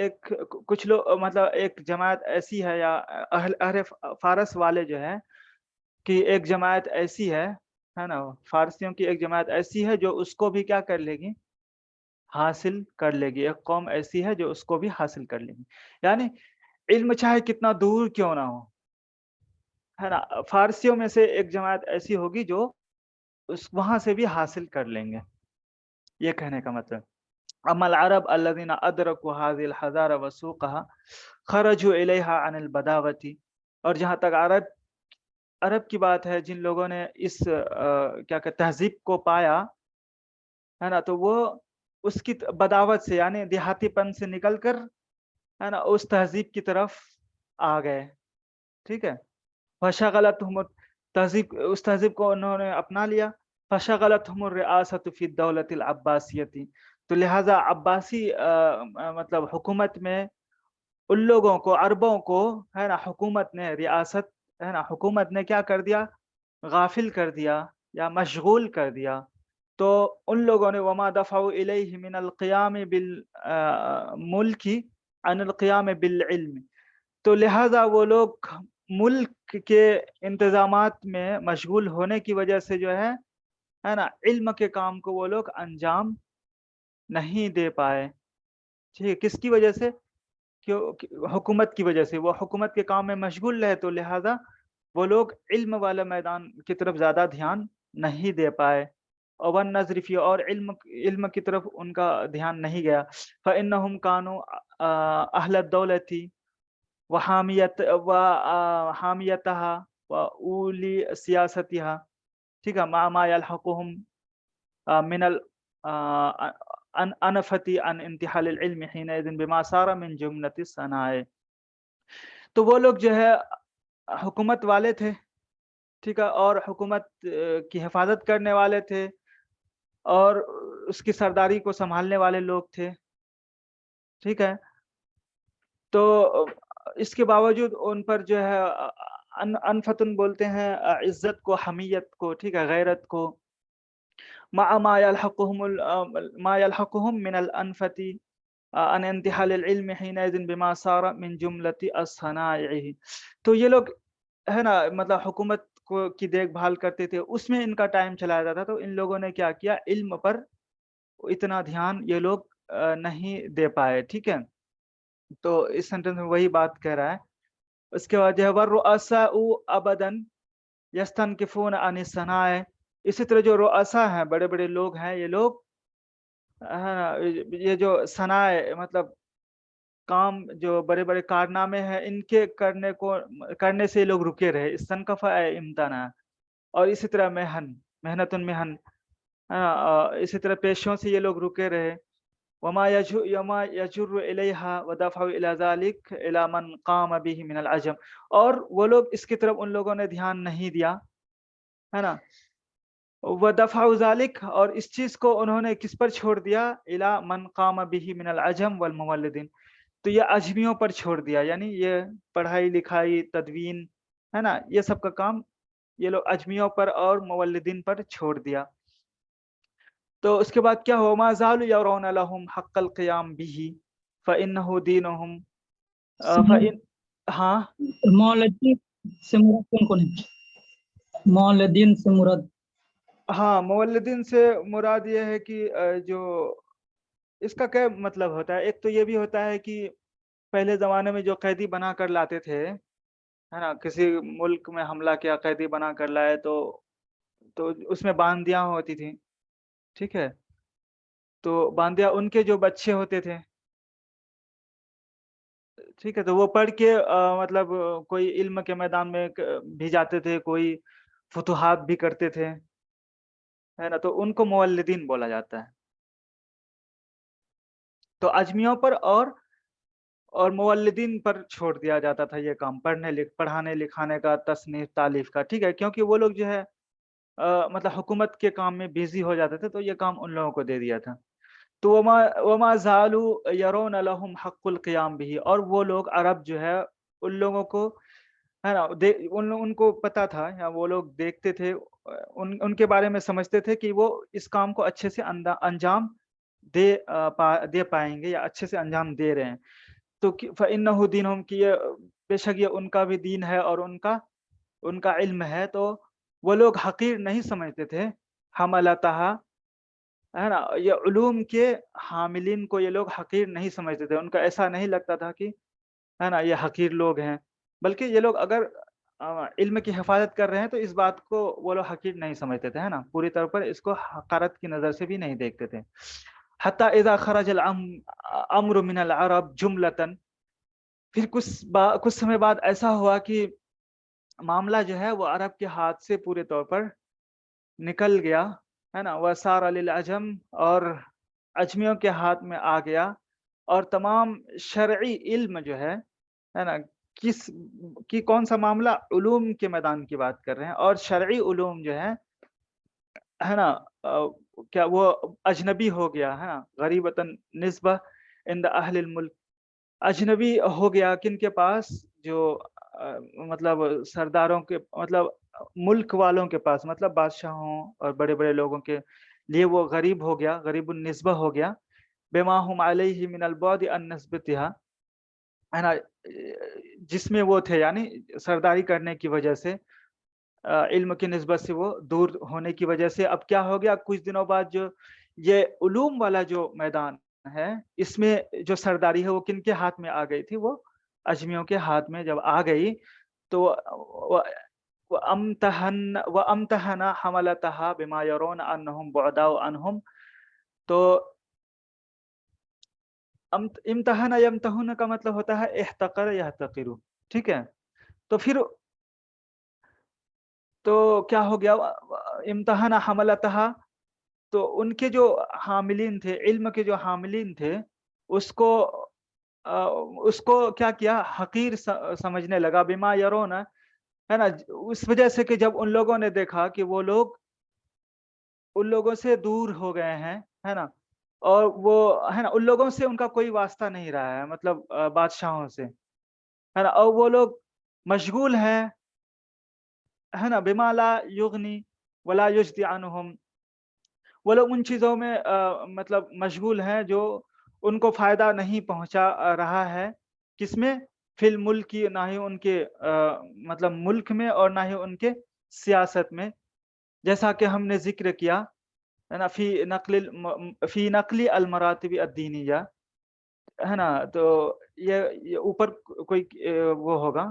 کچھ لوگ مطلب ایک جماعت ایسی ہے، یا اہل فارس والے جو ہے کہ ایک جماعت ایسی ہے نا، فارسیوں کی ایک جماعت ایسی ہے جو اس کو بھی کیا کر لے گی، حاصل کر لے گی، ایک قوم ایسی ہے جو اس کو بھی حاصل کر لے گی، یعنی علم چاہے کتنا دور کیوں نہ ہو، ہے نا، فارسیوں میں سے ایک جماعت ایسی ہوگی جو وہاں سے بھی حاصل کر لیں گے، یہ کہنے کا مطلب۔ اما العرب الذين ادركوا هذه الحضاره وسوقها خرجوا اليها عن البداوه، اور جہاں تک عرب کی بات ہے، جن لوگوں نے اس کیا کہ تہذیب کو پایا، ہے نا، تو وہ اس کی بداوت سے یعنی دیہاتی پن سے نکل کر، ہے نا، اس تہذیب کی طرف آ گئے، ٹھیک ہے، فشغلتهم اس تہذیب کو انہوں نے اپنا لیا، فشغلتهم الرئاسة في الدولة العباسية، تو لہٰذا عباسی مطلب حکومت میں ان لوگوں کو، عربوں کو، ہے نا، حکومت نے، ریاست، ہے نا، حکومت نے کیا کر دیا، غافل کر دیا یا مشغول کر دیا تو ان لوگوں نے وما دفعوا الیہ من القیام بالملک عن القیام بالعلم، تو لہٰذا وہ لوگ ملک کے انتظامات میں مشغول ہونے کی وجہ سے جو ہے نا علم کے کام کو وہ لوگ انجام نہیں دے پائے. ٹھیک ہے، کس کی وجہ سے؟ حکومت کی وجہ سے. وہ حکومت کے کام میں مشغول رہے تو لہٰذا وہ لوگ علم والا میدان کی طرف زیادہ دھیان نہیں دے پائے. اور ون نظرفی، اور علم کی طرف ان کا دھیان نہیں گیا. فَإِنَّهُمْ كَانُوا أَهْلَ الدَّوْلَةِ وحامیتها وأولی سیاستها، ٹھیک ہے، ما يلحقهم من الانفتی عن انتحال العلم حينئذ بما صار من جملة الصنائع. تو وہ لوگ جو ہے حکومت والے تھے، ٹھیک ہے، اور حکومت کی حفاظت کرنے والے تھے اور اس کی سرداری کو سنبھالنے والے لوگ تھے، ٹھیک ہے. تو اس کے باوجود ان پر جو ہے انفتن بولتے ہیں عزت کو، حمیت کو، ٹھیک ہے، غیرت کو، ما يلحقهم من الانفت عن انتحال العلم حينئذ بما صار من جملة الصنائع. تو یہ لوگ ہے نا مطلب حکومت کی دیکھ بھال کرتے تھے، اس میں ان کا ٹائم چلا جاتا تھا. تو ان لوگوں نے کیا کیا، علم پر اتنا دھیان یہ لوگ نہیں دے پائے. ٹھیک ہے، تو اس سینٹنس میں وہی بات کہہ رہا ہے. اس کے بعد وَالرُّؤَسَاءُ أَبَدًا يَسْتَنْكِفُونَ عَنِ الصَّنَائِعِ. اسی طرح جو رؤسا ہیں، بڑے بڑے لوگ ہیں، یہ لوگ یہ جو صنائع مطلب کام، جو بڑے بڑے کارنامے ہیں، ان کے کرنے سے یہ لوگ رکے رہے. استنکفا امتنا. اور اسی طرح محنت المحن، اسی طرح پیشوں سے یہ لوگ رکے رہے. وما یجر الیہا ودفع الی ذلک الی من قام به من العجم. اور وہ لوگ اس کی طرف ان لوگوں نے دھیان نہیں دیا، ہے نا. ودفع ذلک، اور اس چیز کو انہوں نے کس پر چھوڑ دیا؟ الی من قام به من العجم والمولدین. تو یہ اجمیوں پر چھوڑ دیا، یعنی یہ پڑھائی لکھائی، تدوین، ہے نا، یہ سب کا کام یہ لوگ اجمیوں پر اور مولدین پر چھوڑ دیا. تو اس کے بعد کیا ہو؟ ما زالوا يرون لهم حق القیام به فإنه دینهم. ہاں مولدین سے مراد کون کون ہے؟ مولدین سے مراد، ہاں، مولدین سے مراد یہ ہے کہ جو اس کا کیا مطلب ہوتا ہے؟ ایک تو یہ بھی ہوتا ہے کہ پہلے زمانے میں جو قیدی بنا کر لاتے تھے، ہے نا، کسی ملک میں حملہ کیا، قیدی بنا کر لائے، تو اس میں باندیاں ہوتی تھیں، ٹھیک ہے. تو باندیا ان کے جو بچے ہوتے تھے، ٹھیک ہے، تو وہ پڑھ کے مطلب کوئی علم کے میدان میں بھی جاتے تھے، کوئی فتوحات بھی کرتے تھے، ہے نا. تو ان کو مولدین بولا جاتا ہے. تو اجمیوں پر اور مولدین پر چھوڑ دیا جاتا تھا یہ کام، پڑھانے لکھانے کا، تصنیف تالیف کا، ٹھیک ہے، کیونکہ وہ لوگ جو ہے مطلب حکومت کے کام میں بیزی ہو جاتے تھے، تو یہ کام ان لوگوں کو دے دیا تھا. تو وما زالوا يرون لهم حق القیام به. اور وہ لوگ عرب جو ہے ان لوگوں کو، ہے نا، ان کو پتا تھا، یا وہ لوگ دیکھتے تھے، ان کے بارے میں سمجھتے تھے کہ وہ اس کام کو اچھے سے انجام دے پائیں گے، یا اچھے سے انجام دے رہے ہیں. تو فإنه دینہم، کہ یہ بے شک یہ ان کا بھی دین ہے اور ان کا علم ہے. تو وہ لوگ حقیر نہیں سمجھتے تھے حملتہا، ہے نا، یہ علوم کے حاملین کو یہ لوگ حقیر نہیں سمجھتے تھے. ان کا ایسا نہیں لگتا تھا کہ ہے نا یہ حقیر لوگ ہیں، بلکہ یہ لوگ اگر علم کی حفاظت کر رہے ہیں تو اس بات کو وہ لوگ حقیر نہیں سمجھتے تھے، ہے نا، پوری طور پر اس کو حقارت کی نظر سے بھی نہیں دیکھتے تھے. حتی اذا خرج الامر من العرب جملتاً. پھر کچھ سمے بعد ایسا ہوا کہ معاملہ جو ہے وہ عرب کے ہاتھ سے پورے طور پر نکل گیا، ہے نا. وصار للعجم، اور اجمیوں کے ہاتھ میں آ گیا. اور تمام شرعی علم جو ہے نا، کون سا معاملہ؟ علوم کے میدان کی بات کر رہے ہیں. اور شرعی علوم جو ہے نا، کیا وہ اجنبی ہو گیا، ہے نا، غریبتاً نسبہ عند اہل الملک. اجنبی ہو گیا کن کے پاس؟ جو مطلب سرداروں کے، مطلب ملک والوں کے پاس، مطلب بادشاہوں اور بڑے بڑے لوگوں کے لیے وہ غریب ہو گیا، غریب النسبہ ہو گیا، بما ہم علیہ من البعد عن نسبتها، ہے نا، جس میں وہ تھے، یعنی سرداری کرنے کی وجہ سے، علم کی نسبت سے وہ دور ہونے کی وجہ سے اب کیا ہو گیا، کچھ دنوں بعد جو یہ علوم والا جو میدان ہے، اس میں جو سرداری ہے وہ کن کے ہاتھ میں آ گئی تھی، وہ اجمیوں کے ہاتھ میں جب آ گئی تو وَأَمْتَحَنَ حَمَلَتَهَا بِمَا يَرَوْنَ أَنَّهُمْ بُعَدَاءُ عَنْهُمْ، تو امتحان یمتحن کا مطلب ہوتا ہے احتقر یحتقر، ٹھیک ہے، تو پھر تو کیا ہو گیا، امتحان حملتها، تو ان کے جو حاملین تھے، علم کے جو حاملین تھے، اس کو کیا حقیر سمجھنے لگا، بما یرون، ہے نا، اس وجہ سے کہ جب ان لوگوں نے دیکھا کہ وہ لوگ ان لوگوں سے دور ہو گئے ہیں، ہے نا، اور وہ ہے نا ان لوگوں سے ان کا کوئی واسطہ نہیں رہا ہے، مطلب بادشاہوں سے، ہے نا، اور وہ لوگ مشغول ہیں، ہے نا، بما لا یغنی ولا یجدی عنہم، وہ لوگ ان چیزوں میں مطلب مشغول ہیں جو ان کو فائدہ نہیں پہنچا رہا ہے، کس میں، فی الملک کی، نہ ہی ان کے مطلب ملک میں اور نہ ہی ان کے سیاست میں، جیسا کہ ہم نے ذکر کیا، ہے نا، فی نقل المراتب الدینیہ، ہے نا، تو یہ اوپر کوئی وہ ہوگا،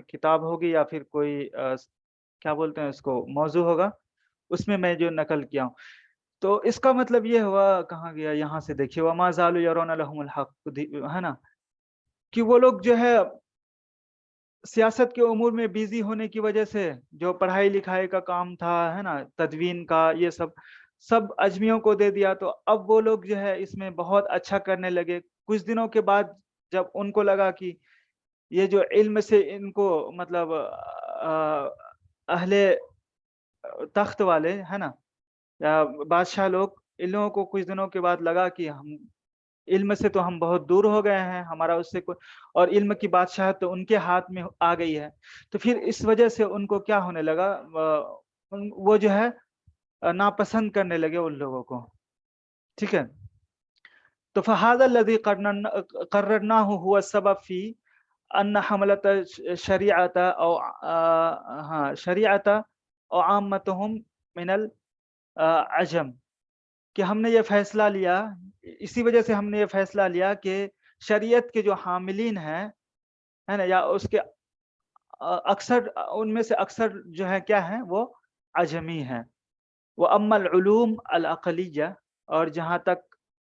کتاب ہوگی یا پھر کوئی کیا بولتے ہیں اس کو، موضوع ہوگا، اس میں جو نقل کیا ہوں، تو اس کا مطلب یہ ہوا، کہاں گیا، یہاں سے دیکھیے، وما زالوا یرون لهم الحق، ہے نا، کہ وہ لوگ جو ہے سیاست کے امور میں بیزی ہونے کی وجہ سے، جو پڑھائی لکھائی کا کام تھا، ہے نا، تدوین کا، یہ سب اجمیوں کو دے دیا، تو اب وہ لوگ جو ہے اس میں بہت اچھا کرنے لگے، کچھ دنوں کے بعد جب ان کو لگا کہ یہ جو علم سے ان کو مطلب اہل تخت والے، ہے نا، یا بادشاہ لوگ، ان لوگوں کو کچھ دنوں کے بعد لگا کہ ہم علم سے تو ہم بہت دور ہو گئے ہیں، ہمارا اس سے کوئی، اور علم کی بادشاہت تو ان کے ہاتھ میں آ گئی ہے، تو پھر اس وجہ سے ان کو کیا ہونے لگا، وہ جو ہے ناپسند کرنے لگے ان لوگوں کو، ٹھیک ہے، تو فهذا الذي قررناه هو السبب في ان حملة شریعت او شریعت او عامتهم من العجم، کہ ہم نے یہ فیصلہ لیا، اسی وجہ سے ہم نے یہ فیصلہ لیا کہ شریعت کے جو حاملین ہیں، ہے نا، یا اس کے اکثر، ان میں سے اکثر جو ہے کیا ہیں، وہ عجمی ہیں، وہ اما العلوم العقلیہ، اور جہاں تک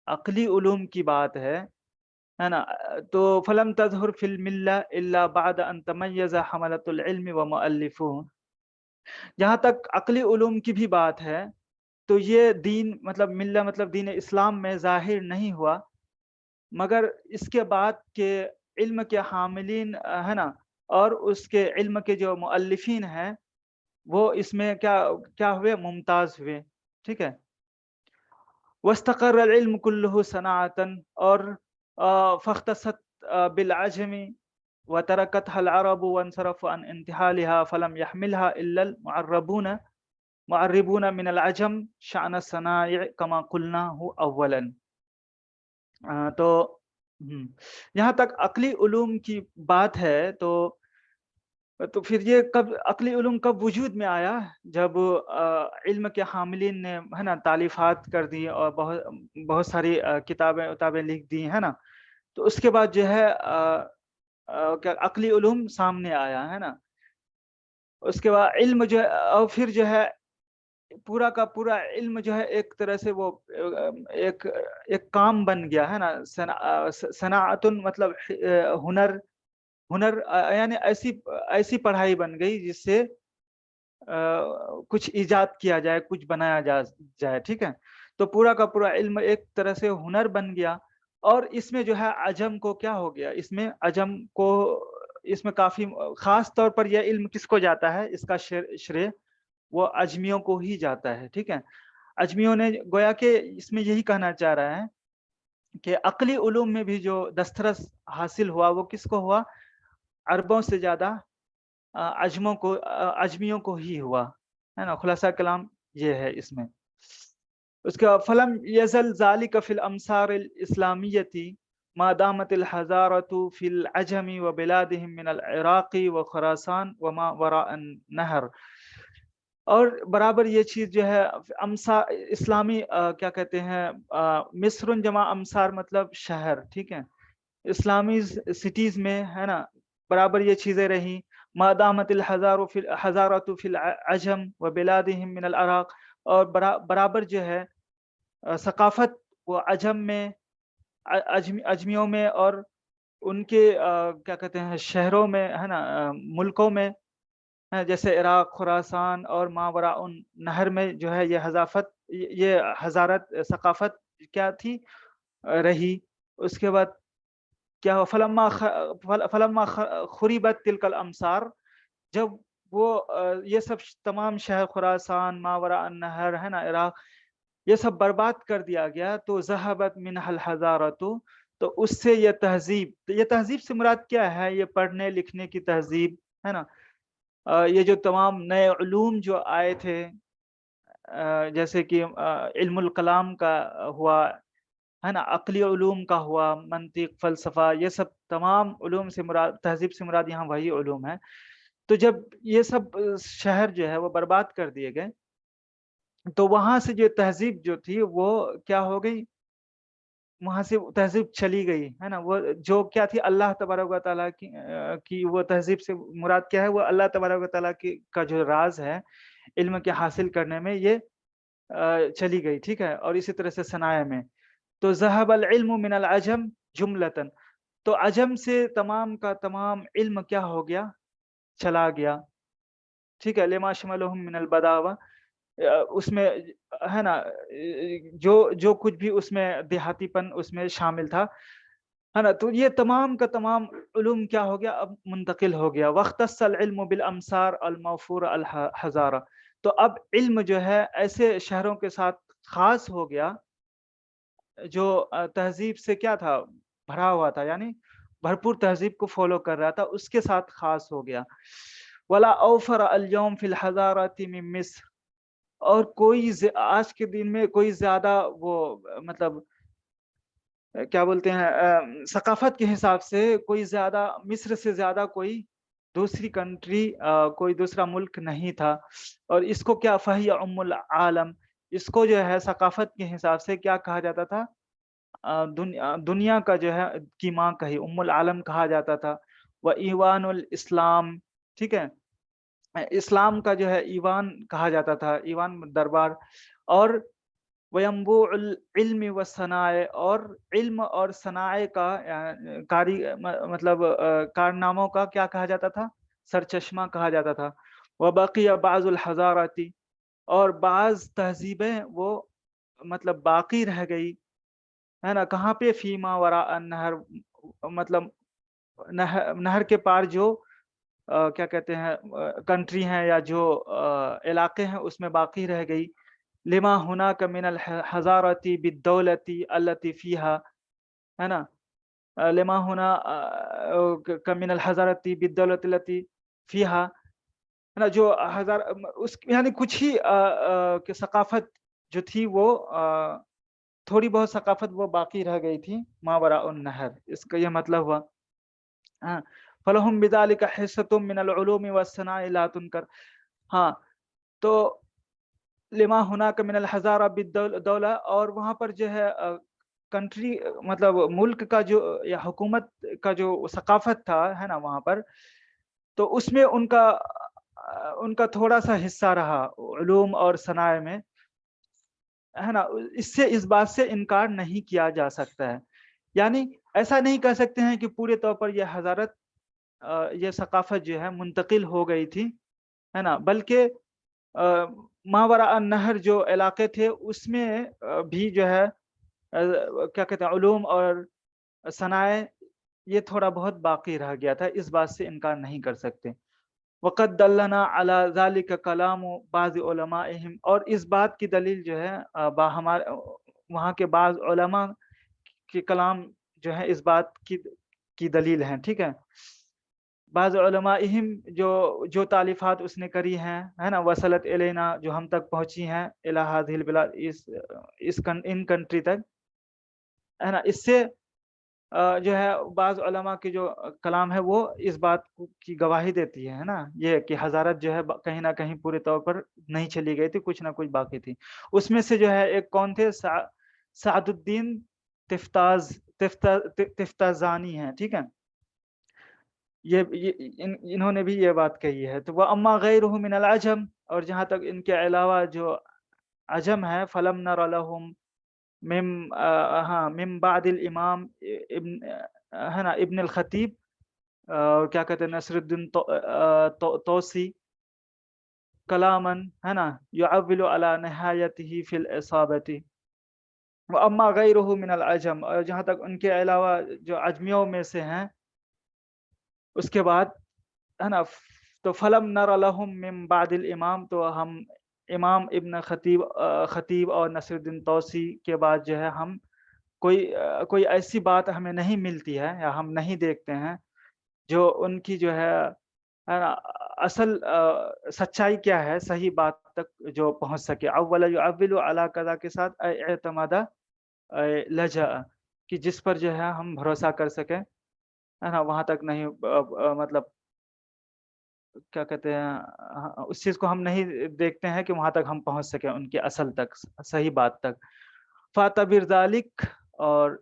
عقلی علوم کی بات ہے نا، تو فلم تظہر فی الملہ الا بعد ان تمیز حملۃ العلم ومؤلفوہ، جہاں تک عقلی علوم کی بھی بات ہے تو یہ دین مطلب ملہ مطلب دین اسلام میں ظاہر نہیں ہوا مگر اس کے بعد کہ علم کے حاملین، ہے نا، اور اس کے علم کے جو مؤلفین ہیں وہ اس میں کیا ہوئے، ممتاز ہوئے، ٹھیک ہے، واستقر العلم كله صناعة، اور فاختصت بالعجم وتركتها العرب وانصرفوا عن انتحالها فلم يحملها الا معربون من العجم شأن الصنائع كما قلناه اولا، تو یہاں تک عقلی علوم کی بات ہے تو پھر یہ عقلی علوم کب وجود میں آیا، جب علم کے حاملین نے، ہے نا، تالیفات کر دی اور بہت ساری کتابیں لکھ دی، ہے نا، تو اس کے بعد جو ہے عقلی علوم سامنے آیا، ہے نا، اس کے بعد علم جو ہے، اور پھر جو ہے پورا کا پورا علم جو ہے ایک طرح سے وہ ایک کام بن گیا، ہے نا، صناعت مطلب ہنر یعنی ایسی پڑھائی بن گئی جس سے کچھ ایجاد کیا جائے، کچھ بنایا جائے، ٹھیک ہے، تو پورا کا پورا علم ایک طرح سے ہنر بن گیا، اور اس میں جو ہے عجم کو کیا ہو گیا، اس میں عجم کو، اس میں کافی خاص طور پر یہ علم کس کو جاتا ہے، اس کا شرے وہ اجمیوں کو ہی جاتا ہے، ٹھیک ہے، اجمیوں نے گویا کہ اس میں یہی کہنا چاہ رہا ہے کہ عقلی علوم میں بھی جو دسترس حاصل ہوا وہ کس کو ہوا، عربوں سے زیادہ اجمیوں کو ہی ہوا، ہے نا، خلاصہ کلام یہ ہے اس میں۔ اس کا فلم یزل ذالک فی الامصار الاسلامیتی ما دامت الحضارت فی العجم و بلادہم من العراق و خراسان وما وراء النہر. اور برابر یہ چیز جو ہے امصار اسلامی کیا کہتے ہیں مصر جمع امصار مطلب شہر، ٹھیک ہے، اسلامی سٹیز میں ہے نا برابر یہ چیزیں رہیں. ما دامت الحضارت فی العجم و بلادہم من العراق، اور برابر جو ہے ثقافت وہ عجم میں اجمیوں میں اور ان کے کیا کہتے ہیں شہروں میں ہے نا ملکوں میں، جیسے عراق، خراسان اور ماوراء نہر میں جو ہے یہ حضارت ثقافت کیا تھی رہی. اس کے بعد کیا ہوا فلما خریبت تلک الامصار، جب وہ یہ سب تمام شہر خراسان ماوراء النہر ہے نا عراق یہ سب برباد کر دیا گیا، تو ذہبت منها الحضارۃ، تو اس سے یہ تہذیب سے مراد کیا ہے؟ یہ پڑھنے لکھنے کی تہذیب ہے نا. یہ جو تمام نئے علوم جو آئے تھے جیسے کہ علم الکلام کا ہوا ہے نا، عقلی علوم کا ہوا، منطق، فلسفہ، یہ سب تمام علوم سے مراد، تہذیب سے مراد یہاں وہی علوم ہے. تو جب یہ سب شہر جو ہے وہ برباد کر دیے گئے تو وہاں سے جو تہذیب جو تھی وہ کیا ہو گئی، وہاں سے تہذیب چلی گئی ہے نا. وہ جو کیا تھی اللہ تبارک و تعالیٰ کی وہ تہذیب سے مراد کیا ہے؟ وہ اللہ تبارک و تعالیٰ کا جو راز ہے علم کے حاصل کرنے میں یہ چلی گئی، ٹھیک ہے. اور اسی طرح سے صنائع میں تو ذہب العلم من العجم جملتاً، تو عجم سے تمام کا تمام علم کیا ہو گیا؟ چلا گیا، ٹھیک ہے. لما شملہم من البداوہ، اس میں ہے نا جو کچھ بھی اس میں دیہاتی پن اس میں شامل تھا ہے نا، تو یہ تمام کا تمام علوم کیا ہو گیا؟ اب منتقل ہو گیا. واختص العلم بالامصار الموفور الحضارہ، تو اب علم جو ہے ایسے شہروں کے ساتھ خاص ہو گیا جو تہذیب سے کیا تھا؟ بھرا ہوا تھا، یعنی بھرپور تہذیب کو فالو کر رہا تھا، اس کے ساتھ خاص ہو گیا. ولا اوفر اليوم فی الحضارۃ من مصر، اور کوئی آج کے دن میں کوئی زیادہ وہ مطلب کیا بولتے ہیں ثقافت کے حساب سے کوئی زیادہ مصر سے زیادہ کوئی دوسری کنٹری کوئی دوسرا ملک نہیں تھا. اور اس کو کیا فہی ام العالم، اس کو جو ہے ثقافت کے حساب سے کیا کہا جاتا تھا؟ دنیا کا جو ہے کی ماں کہی، ام العالم کہا جاتا تھا. وہ ایوان الاسلام، ٹھیک ہے، اسلام کا جو ہے ایوان کہا جاتا تھا، ایوان دربار. اور وینبوع العلم والصنائع، اور علم اور صنائع کا مطلب کارناموں کا کیا کہا جاتا تھا؟ سرچشمہ کہا جاتا تھا. وبقی بعض الحضارات، اور بعض تہذیبیں وہ مطلب باقی رہ گئی ہے نا. کہاں پہ؟ فیما وراء النہر، مطلب نہر کے پار جو کیا کہتے ہیں کنٹری ہیں یا جو علاقے ہیں اس میں باقی رہ گئی. لما ہناک من الحضارۃ بالدولۃ التي فيها ہے نا، لما هنا من الحضارۃ بالدولۃ التي فيها ہے نا، جو اس یعنی کچھ ہی ثقافت جو تھی وہ تھوڑی بہت ثقافت وہ باقی رہ گئی تھی ماوراء النہر. اس کا یہ مطلب ہوا فلہم بذالک حصۃ من العلوم والصناع لا تنکر. ہاں، تو لما ہناک من الحضارہ بالدولہ، اور وہاں پر جو ہے کنٹری مطلب ملک کا جو یا حکومت کا جو ثقافت تھا ہے نا وہاں پر، تو اس میں ان کا تھوڑا سا حصہ رہا علوم اور صنائع میں ہے نا. اس بات سے انکار نہیں کیا جا سکتا ہے، یعنی ایسا نہیں کہہ سکتے ہیں کہ پورے طور پر یہ حضارت یہ ثقافت جو ہے منتقل ہو گئی تھی ہے نا، بلکہ ماوراء النہر جو علاقے تھے اس میں بھی جو ہے کیا کہتے ہیں علوم اور صنائع یہ تھوڑا بہت باقی رہ گیا تھا. اس بات سے انکار نہیں کر سکتے. وقد دلنا علی ذلک کلام بعض علمائہم، اور اس بات کی دلیل جو ہے ہمارے وہاں کے بعض علماء کے کلام جو ہے اس بات کی دلیل ہیں، ٹھیک ہے. بعض علمائہم جو تعلیفات اس نے کری ہیں ہے نا، وصلت الینا جو ہم تک پہنچی ہیں، الی ہذہ البلاد ان کنٹری تک ہے نا، اس سے جو ہے بعض علماء کی جو کلام ہے وہ اس بات کی گواہی دیتی ہے نا، یہ کہ حضارت جو ہے کہیں نہ کہیں پورے طور پر نہیں چلی گئی تھی، کچھ نہ کچھ باقی تھی۔ اس میں سے جو ہے ایک کون تھے، سعد الدین تفتازانی ہیں، ٹھیک ہے، انہوں نے بھی یہ بات کہی ہے۔ تو وہ اما غیرہ من العجم، اور جہاں تک ان کے علاوہ جو عجم ہے، فلم نر لہم من بعد الامام ابن ہے نا ابن الخطیب، کیا کہتے ہیں، نصر الدین توسی، کلامن ہے نا یعول علی نہایتہ فی الاصابۃ، واما غیرہ من العجم، اور جہاں تک ان کے علاوہ جو عجمیوں میں سے ہیں، اس کے بعد ہے نا، تو فلم نر لہم من بعد الامام، تو ہم امام ابن خطیب اور نصر الدین توسی کے بعد جو ہے ہم کوئی ایسی بات ہمیں نہیں ملتی ہے یا ہم نہیں دیکھتے ہیں جو ان کی جو ہے نا اصل سچائی کیا ہے، صحیح بات تک جو پہنچ سکے۔ اول یعول علی کذا کے ساتھ اعتماد لجا، کہ جس پر جو ہے ہم بھروسہ کر سکیں ہے نا، وہاں تک نہیں مطلب کیا کہتے ہیں، اس چیز کو ہم نہیں دیکھتے ہیں کہ وہاں تک ہم پہنچ سکیں ان کے اصل تک، صحیح بات تک۔ فاعتبر ذالک، اور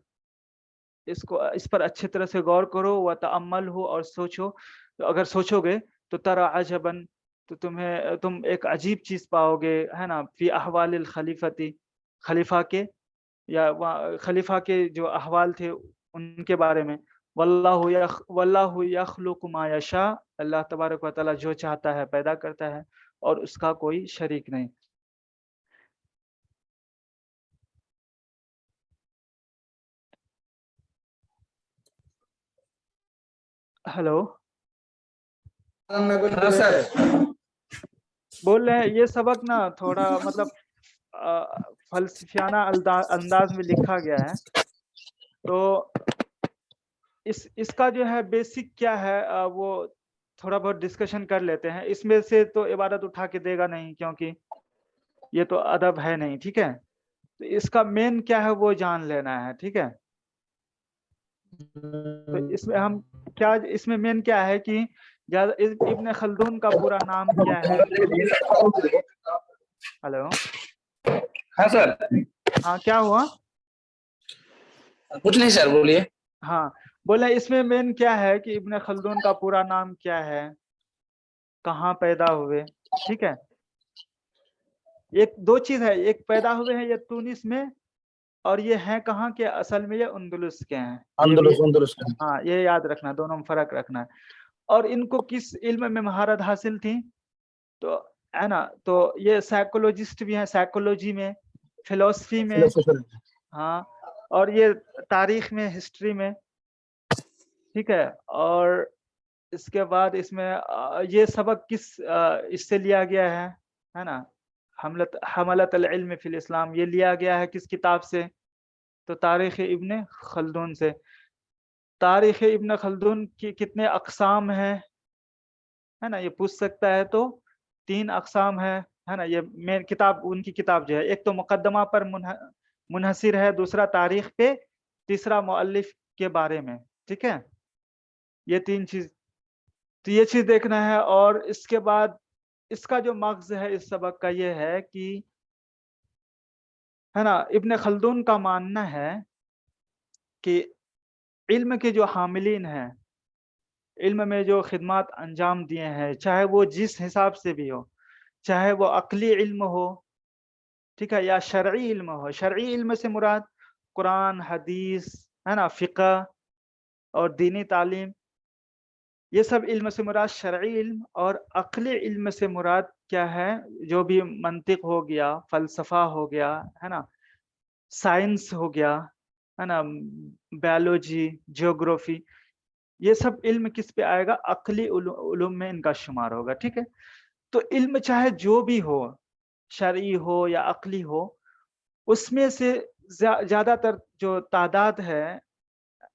اس پر اچھی طرح سے غور کرو، وتأمل ہو، اور سوچو، تو اگر سوچو گے تو ترى عجبا، تو تم ایک عجیب چیز پاؤ گے ہے نا، فی احوال الخلیفتی، خلیفہ کے یا خلیفہ کے جو احوال تھے ان کے بارے میں، واللہ یخلق ما یشاء، اللہ تبارک و تعالی جو چاہتا ہے پیدا کرتا ہے، اور اس کا کوئی شریک نہیں۔ ہلو، ہاں سر، بول رہے ہیں یہ سبق نا تھوڑا مطلب فلسفیانہ انداز میں لکھا گیا ہے، تو اس کا جو ہے بیسک کیا ہے وہ تھوڑا بہت ڈسکشن کر لیتے ہیں۔ اس میں سے تو عبادت اٹھا کے دے گا نہیں، کیونکہ یہ تو ادب ہے نہیں، ٹھیک ہے، تو اس کا مین کیا ہے وہ جان لینا ہے، ٹھیک ہے۔ تو اس میں ہم کیا، اس میں مین کیا ہے کہ ابن خلدون کا پورا نام کیا ہے۔ ہلو، ہاں سر، ہاں کیا ہوا؟ کچھ نہیں سر، بولیے۔ ہاں بولے اس میں مین کیا ہے کہ ابن خلدون کا پورا نام کیا ہے، کہاں پیدا ہوئے، ٹھیک ہے۔ ایک دو چیز ہے، ایک پیدا ہوئے ہیں یہ تونس میں، اور یہ ہیں کہاں کے، اصل میں یہ اندلس کے ہیں، اندلس۔ ہاں یہ یاد رکھنا، دونوں میں فرق رکھنا ہے۔ اور ان کو کس علم میں مہارت حاصل تھی، تو ہے نا، تو یہ سائیکولوجسٹ بھی ہیں، سائیکولوجی میں، فلسفی میں، ہاں، اور یہ تاریخ میں، ہسٹری میں، ٹھیک ہے۔ اور اس کے بعد اس میں یہ سبق اس سے لیا گیا ہے نا، حملت العلم فی الاسلام، یہ لیا گیا ہے کس کتاب سے، تو تاریخ ابن خلدون سے۔ تاریخ ابن خلدون کی کتنے اقسام ہیں ہے نا، یہ پوچھ سکتا ہے، تو 3 اقسام ہے نا، یہ مین کتاب ان کی کتاب جو ہے، ایک تو مقدمہ پر منحصر ہے، دوسرا تاریخ پہ، تیسرا مؤلف کے بارے میں، ٹھیک ہے۔ یہ 3 چیز، تو یہ چیز دیکھنا ہے۔ اور اس کے بعد اس کا جو مغز ہے اس سبق کا یہ ہے کہ ہے نا، ابن خلدون کا ماننا ہے کہ علم کے جو حاملین ہیں، علم میں جو خدمات انجام دیے ہیں، چاہے وہ جس حساب سے بھی ہو، چاہے وہ عقلی علم ہو، ٹھیک ہے، یا شرعی علم ہو۔ شرعی علم سے مراد قرآن، حدیث ہے نا، فقہ اور دینی تعلیم، یہ سب علم سے مراد شرعی علم، اور عقلی علم سے مراد کیا ہے، جو بھی منطق ہو گیا، فلسفہ ہو گیا ہے نا، سائنس ہو گیا ہے نا، بیولوجی، جیوگرافی، یہ سب علم کس پہ آئے گا، عقلی علوم میں ان کا شمار ہوگا، ٹھیک ہے۔ تو علم چاہے جو بھی ہو، شرعی ہو یا عقلی ہو، اس میں سے زیادہ تر جو تعداد ہے